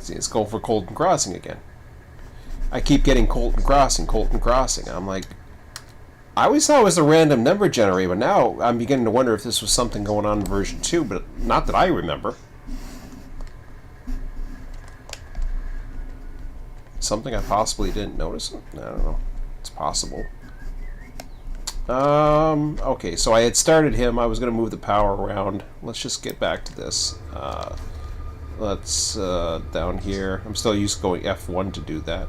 See, it's going for Colton Crossing again. I keep getting Colton Crossing, Colton Crossing. I'm like, I always thought it was a random number generator, but now I'm beginning to wonder if this was something going on in version 2, but not that I remember. Something I possibly didn't notice? I don't know. It's possible. Okay, so I had started him. I was going to move the power around. Let's just get back to this. Let's, down here. I'm still used to going F1 to do that.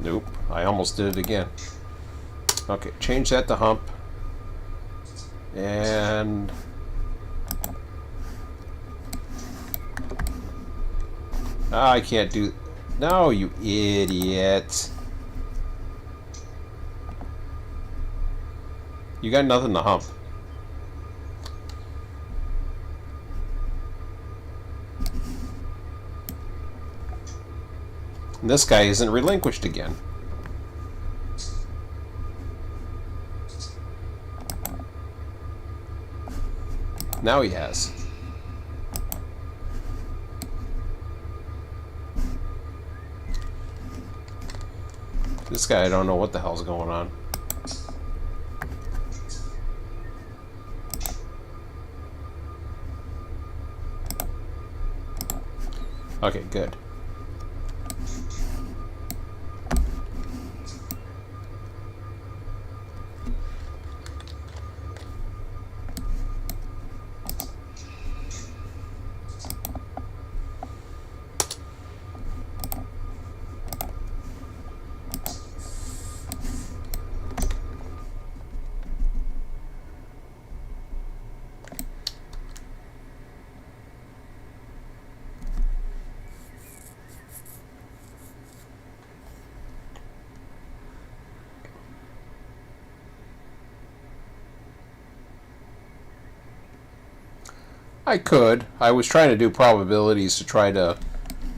Nope, I almost did it again. Okay, change that to hump. And I can't do. No, you idiot. You got nothing to hump. And this guy isn't relinquished again. Now he has. This guy, I don't know what the hell's going on. Okay, good. I could. I was trying to do probabilities to try to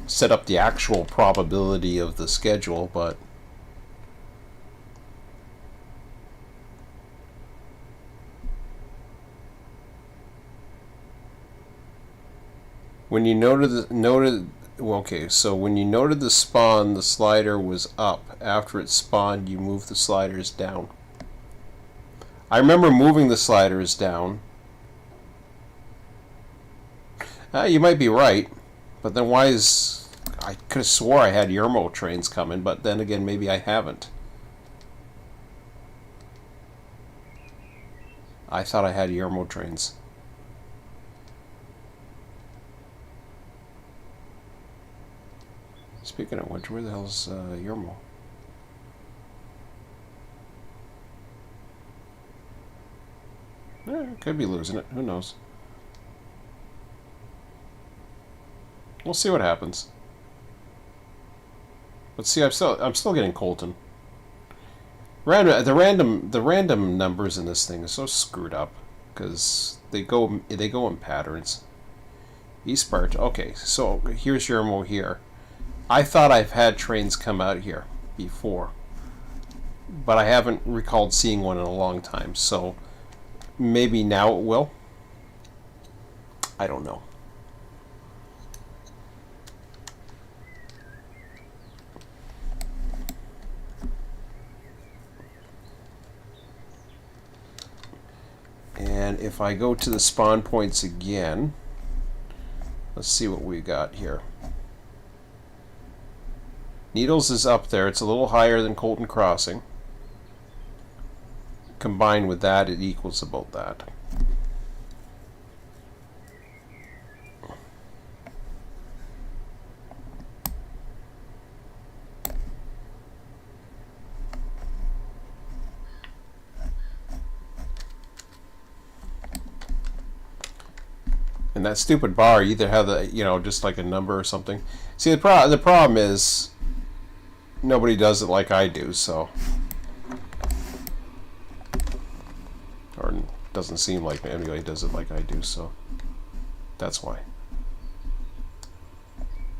set up the actual probability of the schedule, but when you okay, so when you noted the spawn, the slider was up. After it spawned, you moved the sliders down. I remember moving the sliders down. You might be right, but then why is... I could have swore I had Yermo trains coming, but then again, maybe I haven't. I thought I had Yermo trains. Speaking of which, where the hell's Yermo? Could be losing it. Who knows? We'll see what happens. But see, I'm still getting Colton. The random numbers in this thing is so screwed up because they go in patterns. Eastpart. Okay, so here's Yermo here. I thought I've had trains come out here before, but I haven't recalled seeing one in a long time. So maybe now it will. I don't know. And if I go to the spawn points again, let's see what we got here. Needles is up there. It's a little higher than Colton Crossing. Combined with that, it equals about that. And that stupid bar, you either have the, just like a number or something. See, the problem is nobody does it like I do, so. Or doesn't seem like anybody does it like I do, so. That's why.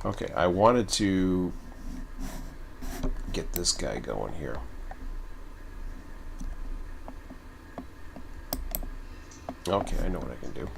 Okay, I wanted to get this guy going here. Okay, I know what I can do.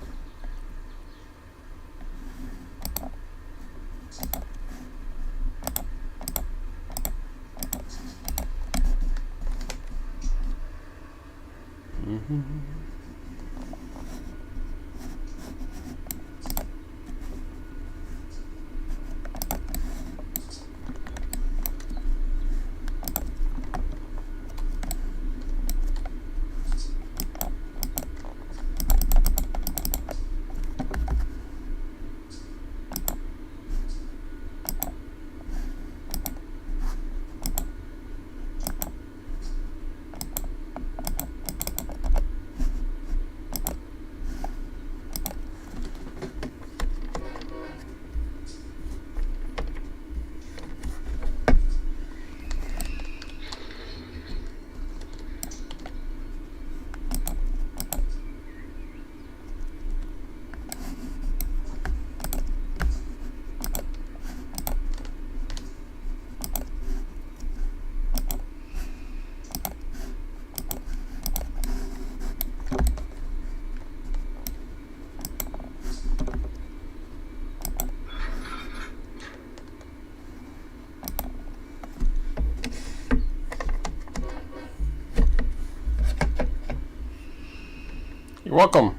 You're welcome.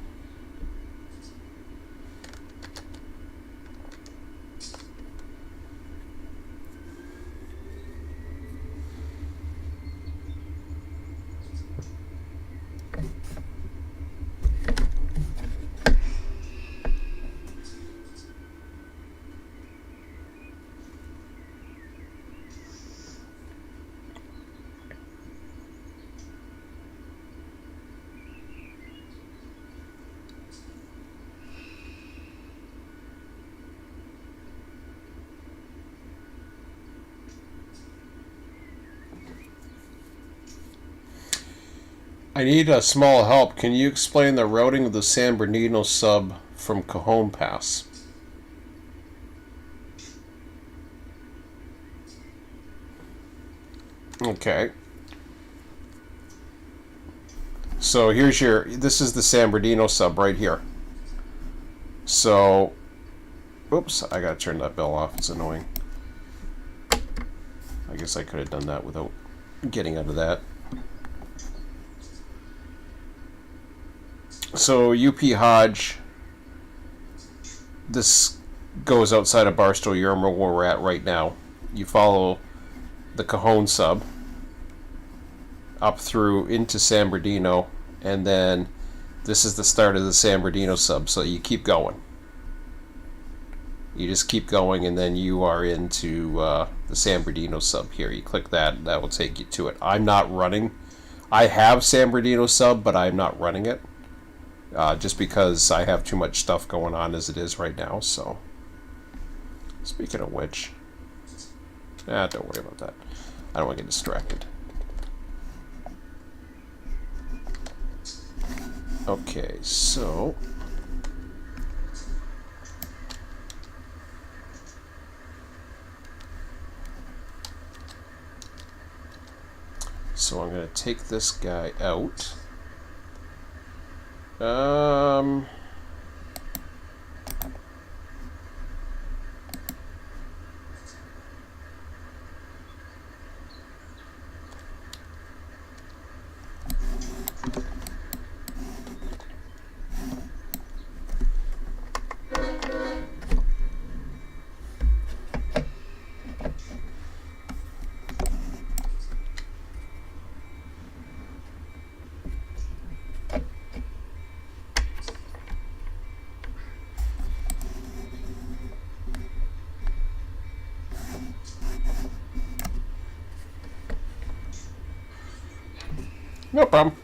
I need a small help. Can you explain the routing of the San Bernardino sub from Cajon Pass? Okay. So here's this is the San Bernardino sub right here. So, oops, I gotta turn that bell off. It's annoying. I guess I could have done that without getting out of that. So UP Hodge, this goes outside of Barstow Yerma where we're at right now. You follow the Cajon sub up through into San Bernardino, and then this is the start of the San Bernardino sub, so you keep going. You just keep going, and then you are into the San Bernardino sub here. You click that, that will take you to it. I'm not running. I have San Bernardino sub, but I'm not running it. Just because I have too much stuff going on as it is right now. So, speaking of which, don't worry about that. I don't want to get distracted. Okay, so I'm going to take this guy out. No problem.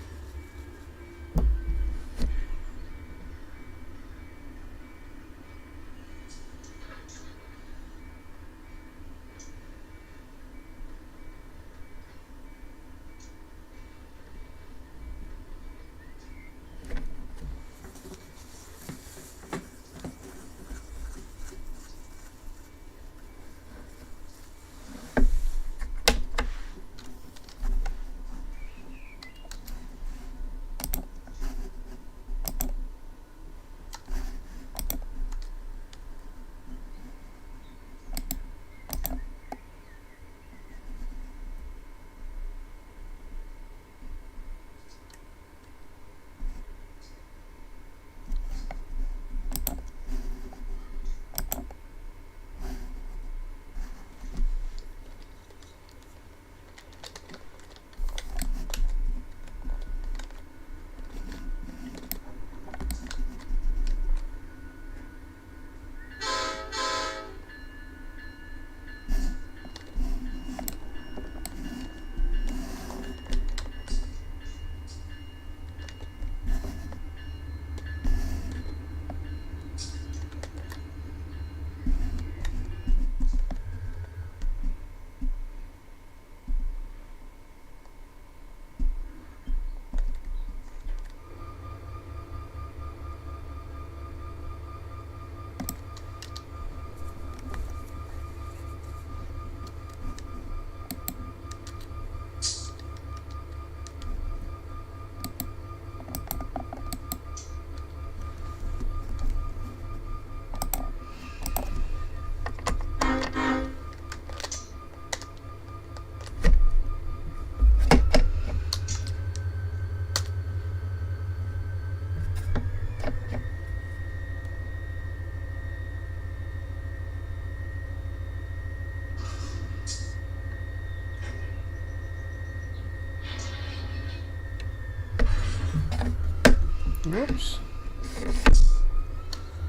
Whoops.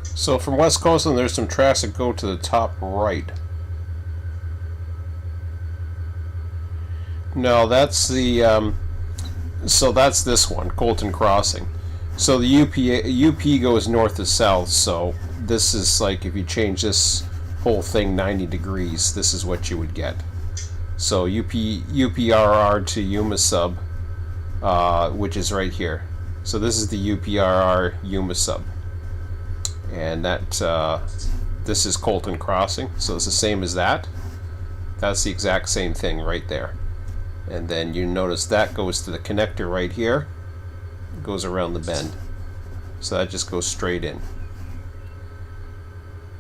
So from West Coastland, there's some tracks that go to the top right. No, that's the, so that's this one, Colton Crossing. So the UP goes north to south, so this is like if you change this whole thing 90 degrees, this is what you would get. So UPRR to Yuma sub, which is right here. So this is the UPRR Yuma sub. And that this is Colton Crossing, so it's the same as that. That's the exact same thing right there. And then you notice that goes to the connector right here. It goes around the bend. So that just goes straight in.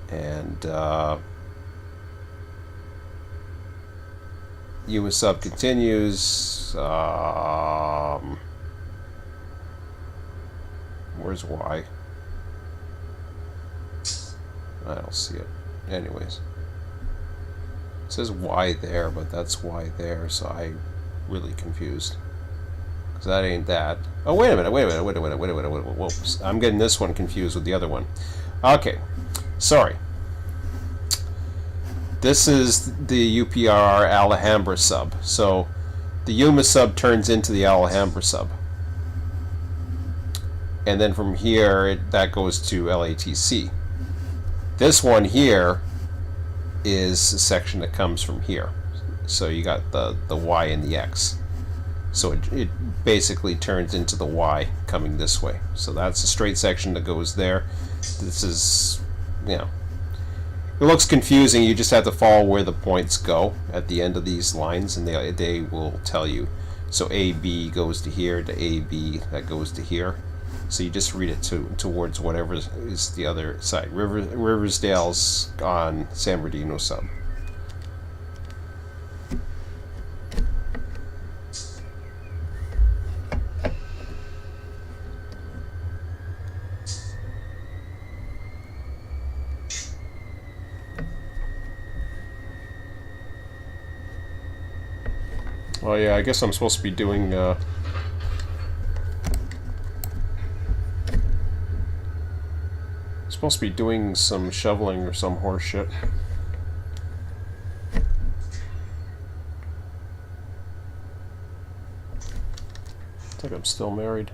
And Yuma sub continues. Where's Y? I don't see it. Anyways. It says Y there, but that's Y there, so I'm really confused. Because that ain't that. Oh, wait a minute. Whoops. I'm getting this one confused with the other one. Okay. Sorry. This is the UPRR Alhambra sub. So the Yuma sub turns into the Alhambra sub. And then from here, that goes to LATC. This one here is a section that comes from here. So you got the Y and the X. So it basically turns into the Y coming this way. So that's a straight section that goes there. This is, you know, it looks confusing. You just have to follow where the points go at the end of these lines, and they will tell you. So AB goes to here, to AB, that goes to here. So you just read it towards whatever is the other side. Riversdale's on San Bernardino sub. Oh yeah, I guess I'm supposed to be doing supposed to be doing some shoveling or some horse shit. I think I'm still married.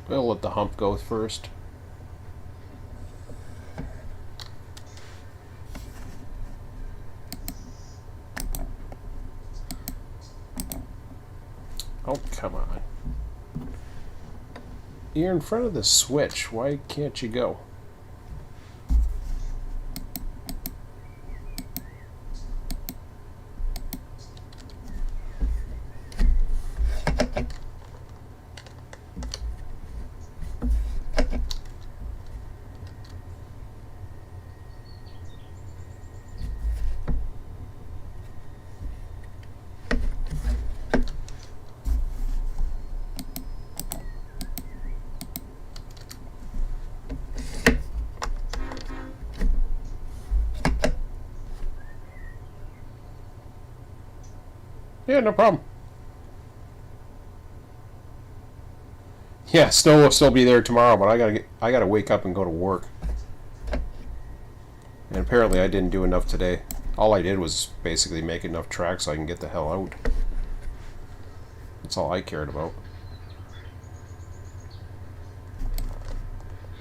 We'll let the hump go first. Oh, come on. You're in front of the switch. Why can't you go? Yeah, no problem. Yeah, snow will still be there tomorrow, but I gotta wake up and go to work. And apparently I didn't do enough today. All I did was basically make enough tracks so I can get the hell out. That's all I cared about.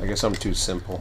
I guess I'm too simple.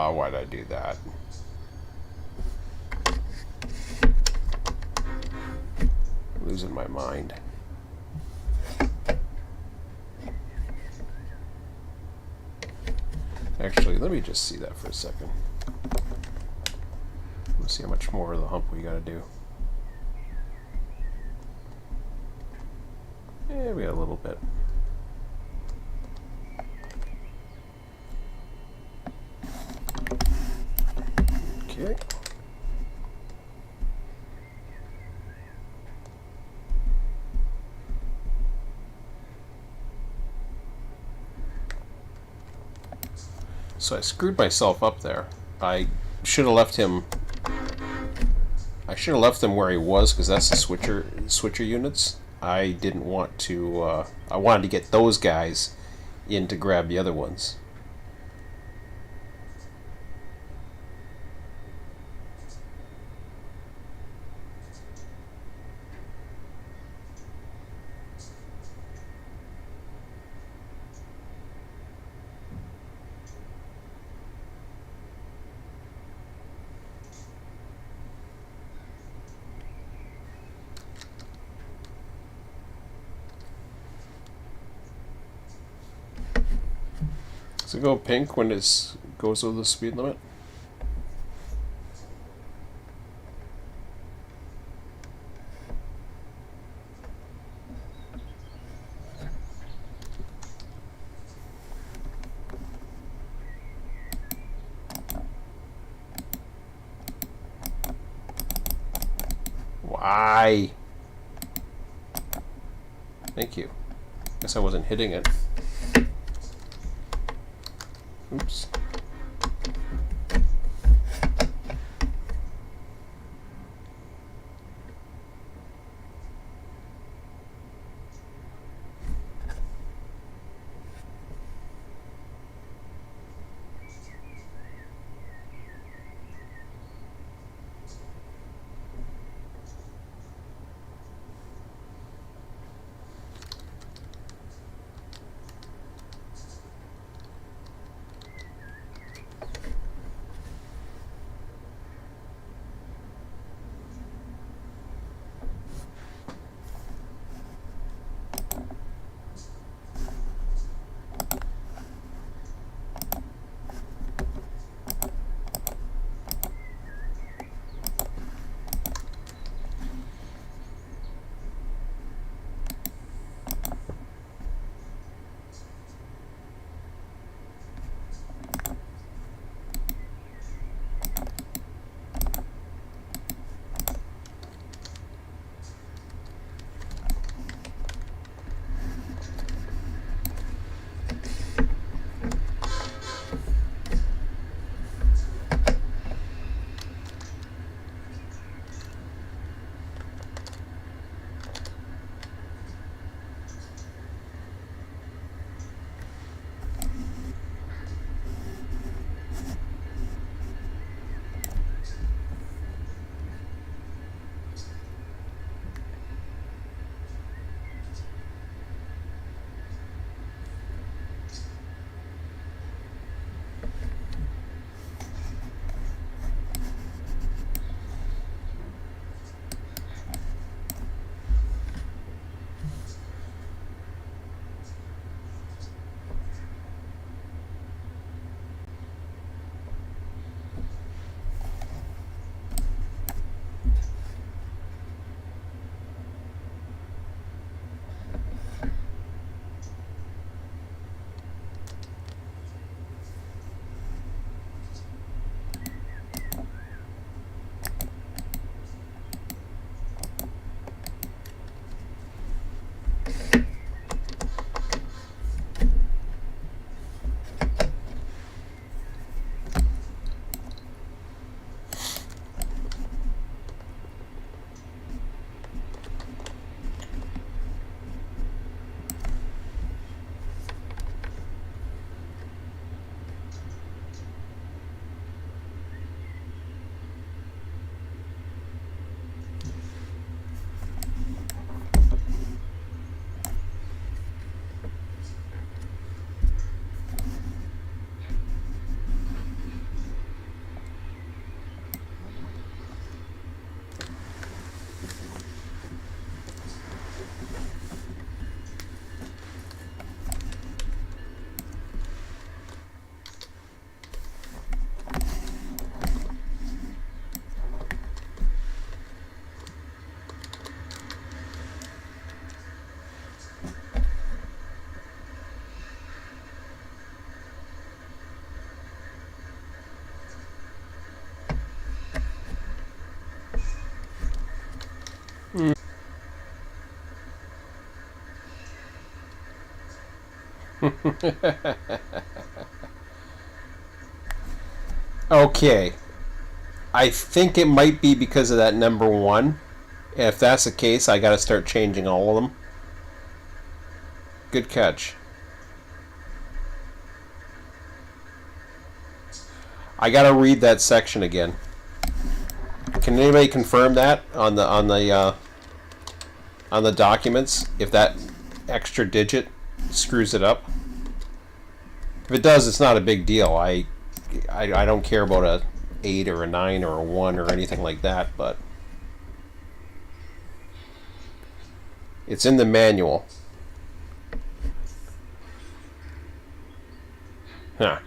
Why'd I do that? losing my mind. Actually, let me just see that for a second. Let's see how much more of the hump we gotta do. Yeah, we got a little bit. Okay. So I screwed myself up there. I should have left him. I should have left him where he was, because that's the switcher units. I didn't want to. I wanted to get those guys in to grab the other ones. Does it go pink when it goes over the speed limit? Why? Thank you. Guess I wasn't hitting it. Oops. Okay. I think it might be because of that number 1. If that's the case, I gotta start changing all of them. Good catch. I gotta read that section again. Can anybody confirm that on the documents if that extra digit screws it up? If it does, it's not a big deal. I don't care about a 8 or a 9 or a 1 or anything like that, but it's in the manual. Huh.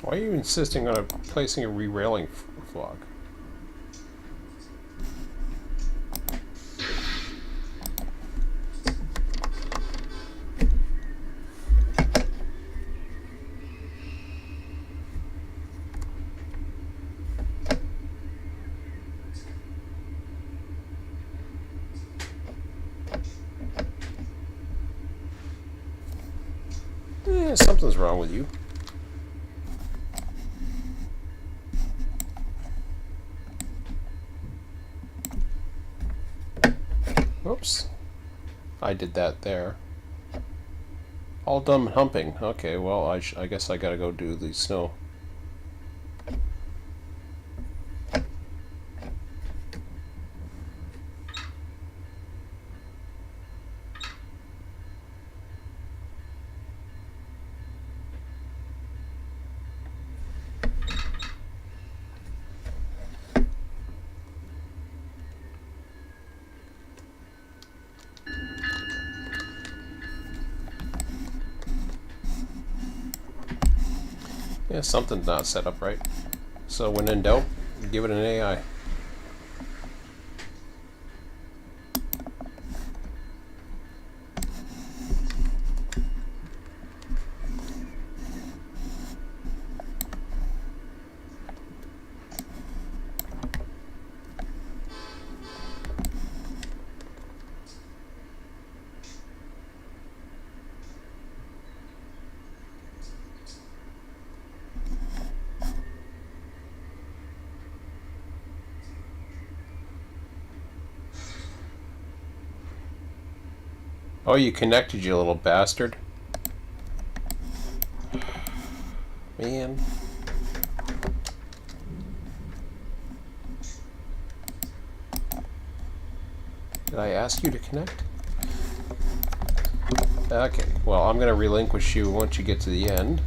Why are you insisting on placing a re-railing flog? Something's wrong with you. Oops. I did that there. All done humping. Okay, well, I guess I gotta go do the snow. Yeah, something's not set up right. So when in doubt, give it an AI. Oh, you connected, you little bastard. Man. Did I ask you to connect? Okay, well, I'm going to relinquish you once you get to the end.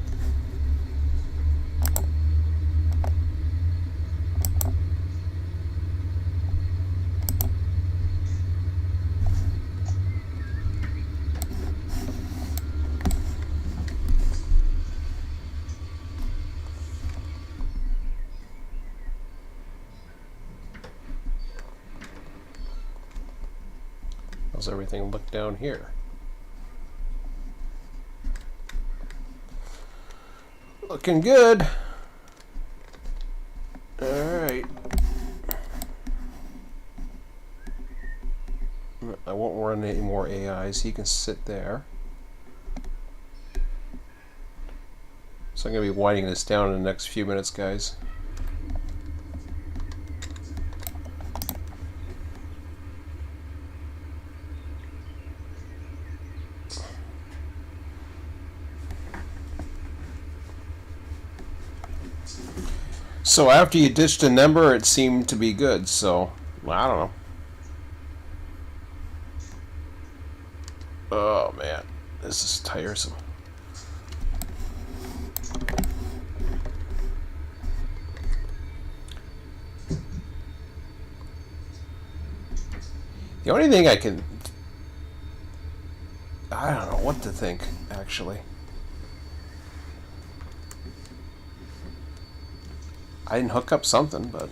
How's everything look down here? Looking good. Alright. I won't run any more AIs. He can sit there. So I'm going to be winding this down in the next few minutes, guys. So after you ditched a number, it seemed to be good, so I don't know. Oh man, this is tiresome. The only thing I don't know what to think, actually. I didn't hook up something, but...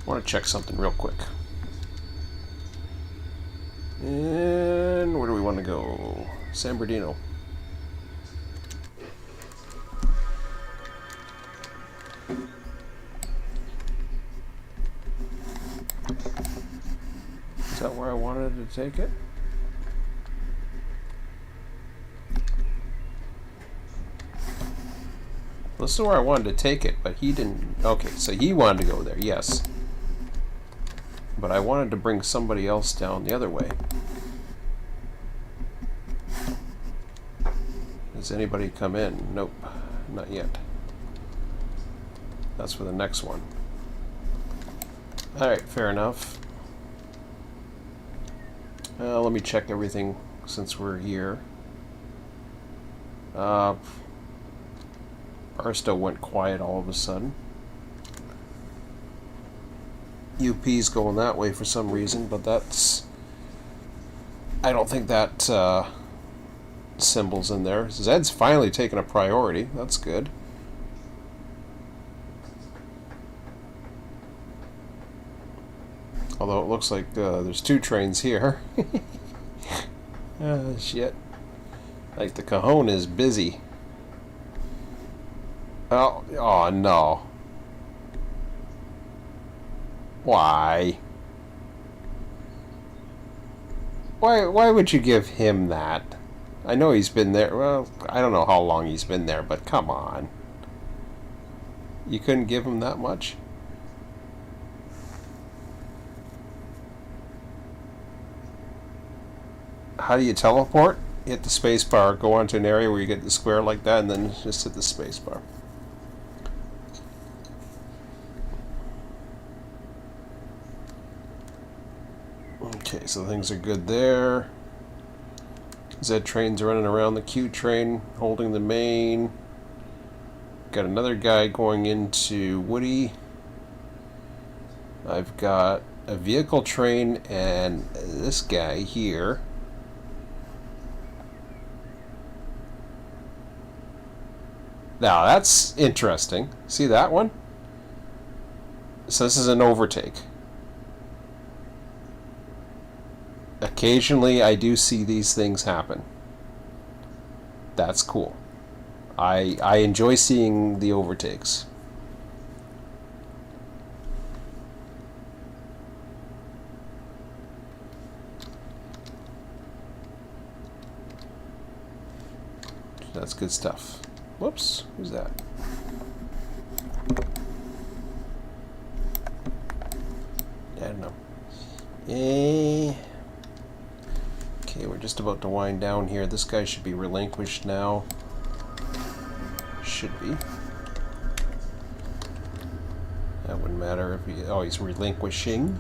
I want to check something real quick. And where do we want to go? San Bernardino. Is that where I wanted to take it? This is where I wanted to take it, but he didn't. Okay, so he wanted to go there, yes. But I wanted to bring somebody else down the other way. Does anybody come in? Nope, not yet. That's for the next one. Alright, fair enough. Let me check everything since we're here. Barstow went quiet all of a sudden. UP's going that way for some reason, but that's... I don't think that symbol's in there. Zed's finally taken a priority. That's good. Although it looks like there's two trains here. Shit. Like the Cajon is busy. Oh no. Why? Why would you give him that? I know he's been there. Well, I don't know how long he's been there, but come on. You couldn't give him that much? How do you teleport? Hit the space bar, go onto an area where you get the square like that, and then just hit the space bar. Okay, so things are good there. Z train's running around the Q train, holding the main. Got another guy going into Woody. I've got a vehicle train and this guy here. Now that's interesting. See that one? So this is an overtake. Occasionally I do see these things happen. That's cool. I enjoy seeing the overtakes. That's good stuff. Whoops, who's that? I don't know. just about to wind down here. This guy should be relinquished now. Should be. That wouldn't matter if he... Oh, he's relinquishing.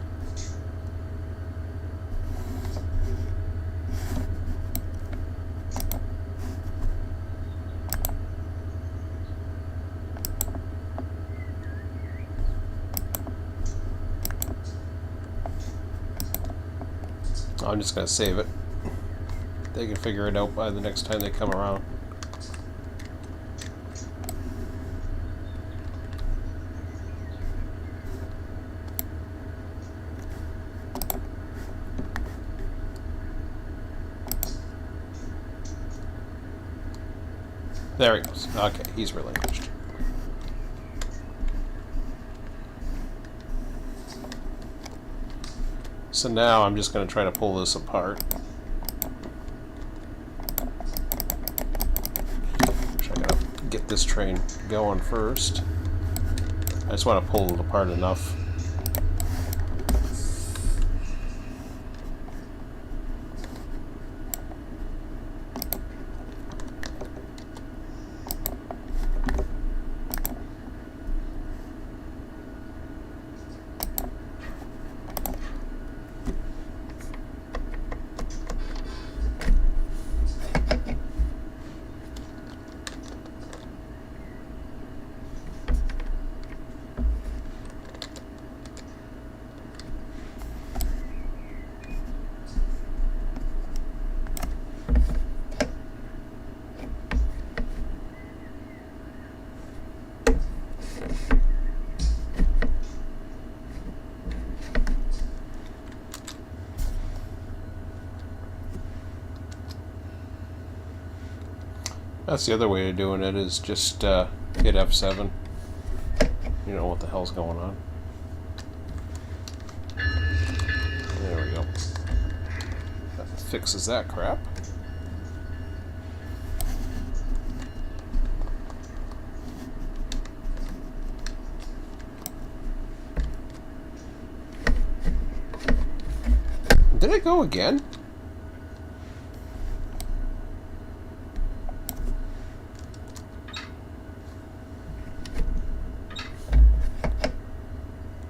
I'm just going to save it. They can figure it out by the next time they come around. There he goes. Okay, he's relinquished. So now I'm just going to try to pull this apart. I gotta get this train going first. I just want to pull it apart enough. That's the other way of doing it, is just hit F7. You know what the hell's going on. There we go. That fixes that crap. Did it go again?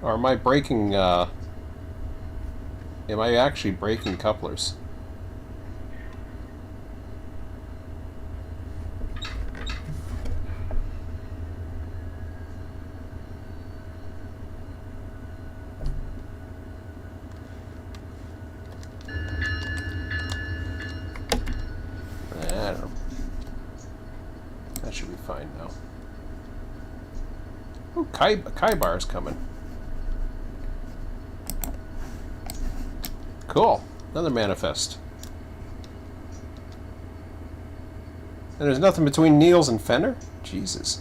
Or am I breaking, am I actually breaking couplers? I don't know. That should be fine now. Oh, Kai Bar's coming. Cool. Another manifest. And there's nothing between Niels and Fenner? Jesus.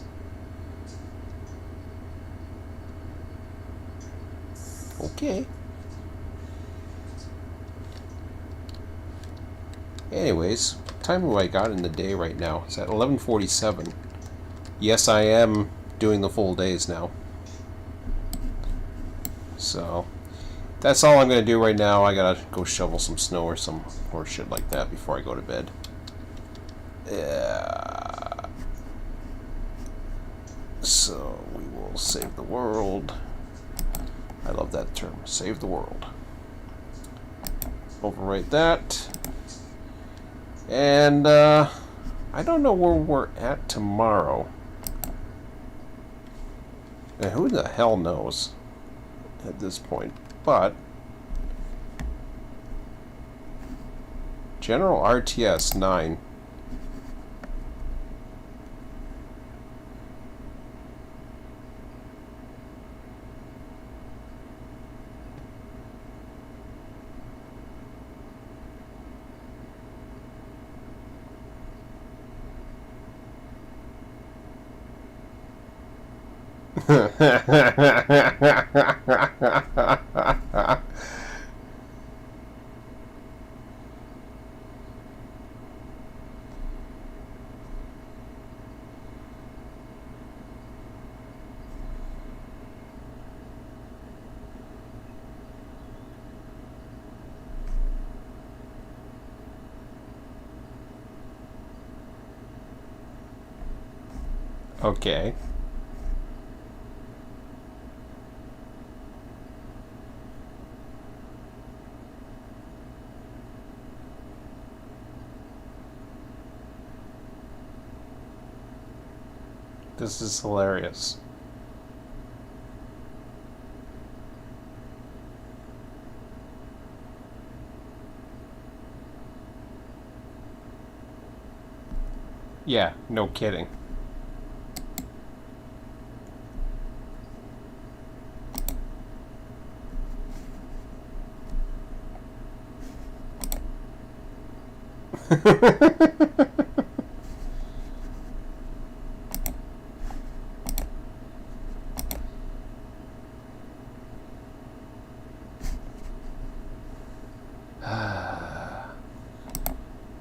Okay. Anyways, what time have I got in the day right now? It's at 11:47. Yes, I am doing the full days now. So... that's all I'm going to do right now. I gotta go shovel some snow or some horse shit like that before I go to bed. So we will save the world. I love that term, save the world. Overwrite that. And I don't know where we're at tomorrow. And who the hell knows at this point? But General RTS 9. Okay. This is hilarious. Yeah, no kidding.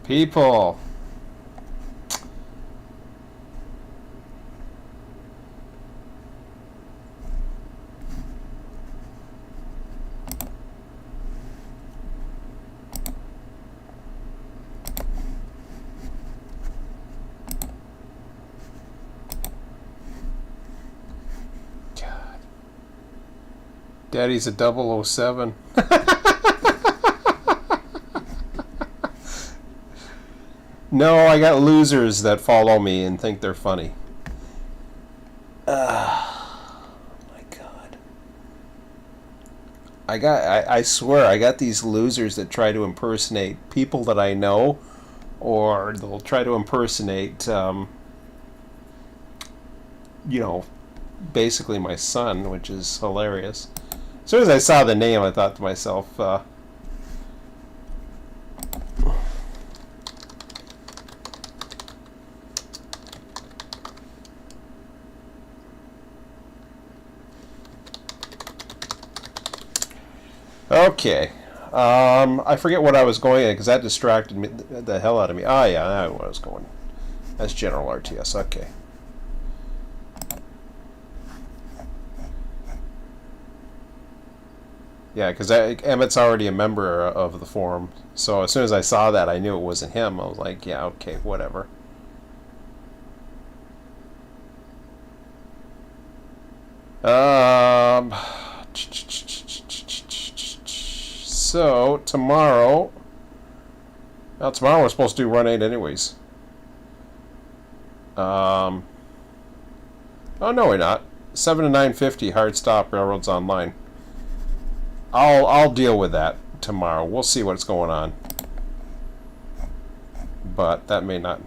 People. God. Daddy's a 007. No, I got losers that follow me and think they're funny. My God. I swear, I got these losers that try to impersonate people that I know, or they'll try to impersonate, basically my son, which is hilarious. As soon as I saw the name, I thought to myself, okay. I forget what I was going at because that distracted me the hell out of me. Ah, yeah, I know what I was going. That's General RTS. Okay. Yeah, because Emmett's already a member of the forum, so as soon as I saw that, I knew it wasn't him. I was like, yeah, okay, whatever. So tomorrow, well, tomorrow we're supposed to do Run8 anyways. Oh no, we're not. 7 to 9:50 hard stop railroads online. I'll deal with that tomorrow. We'll see what's going on. But that may not.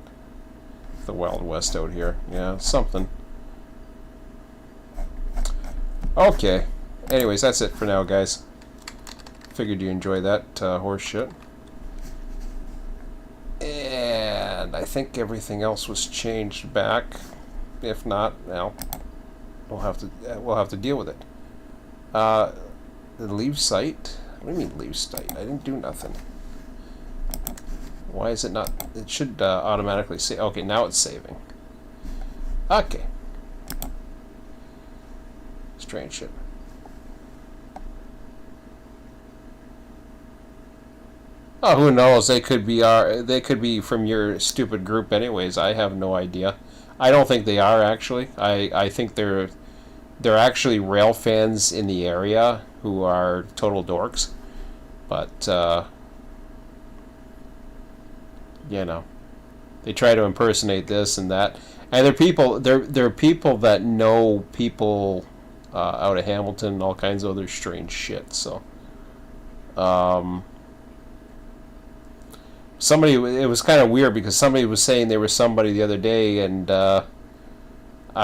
The Wild West out here. Yeah, something. Okay. Anyways, that's it for now, guys. Figured you enjoyed that horse shit. And I think everything else was changed back. If not, well, we'll have to deal with it. The leave site? What do you mean leave site? I didn't do nothing. Why is it not? It should automatically save. Okay, now it's saving. Okay. Strange shit. Oh, who knows? They could be from your stupid group anyways. I have no idea. I don't think they are actually. I think they're actually rail fans in the area who are total dorks. But they try to impersonate this and that. And they're people that know people out of Hamilton and all kinds of other strange shit. So it was kind of weird because somebody was saying they were somebody the other day, and I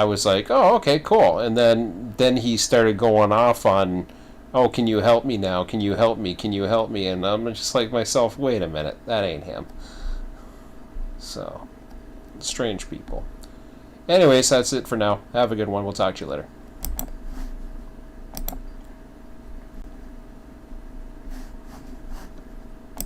was like, oh, okay, cool. And then he started going off on, oh, can you help me now? Can you help me? Can you help me? And I'm just like myself, wait a minute, that ain't him. So, strange people. Anyways, that's it for now. Have a good one. We'll talk to you later.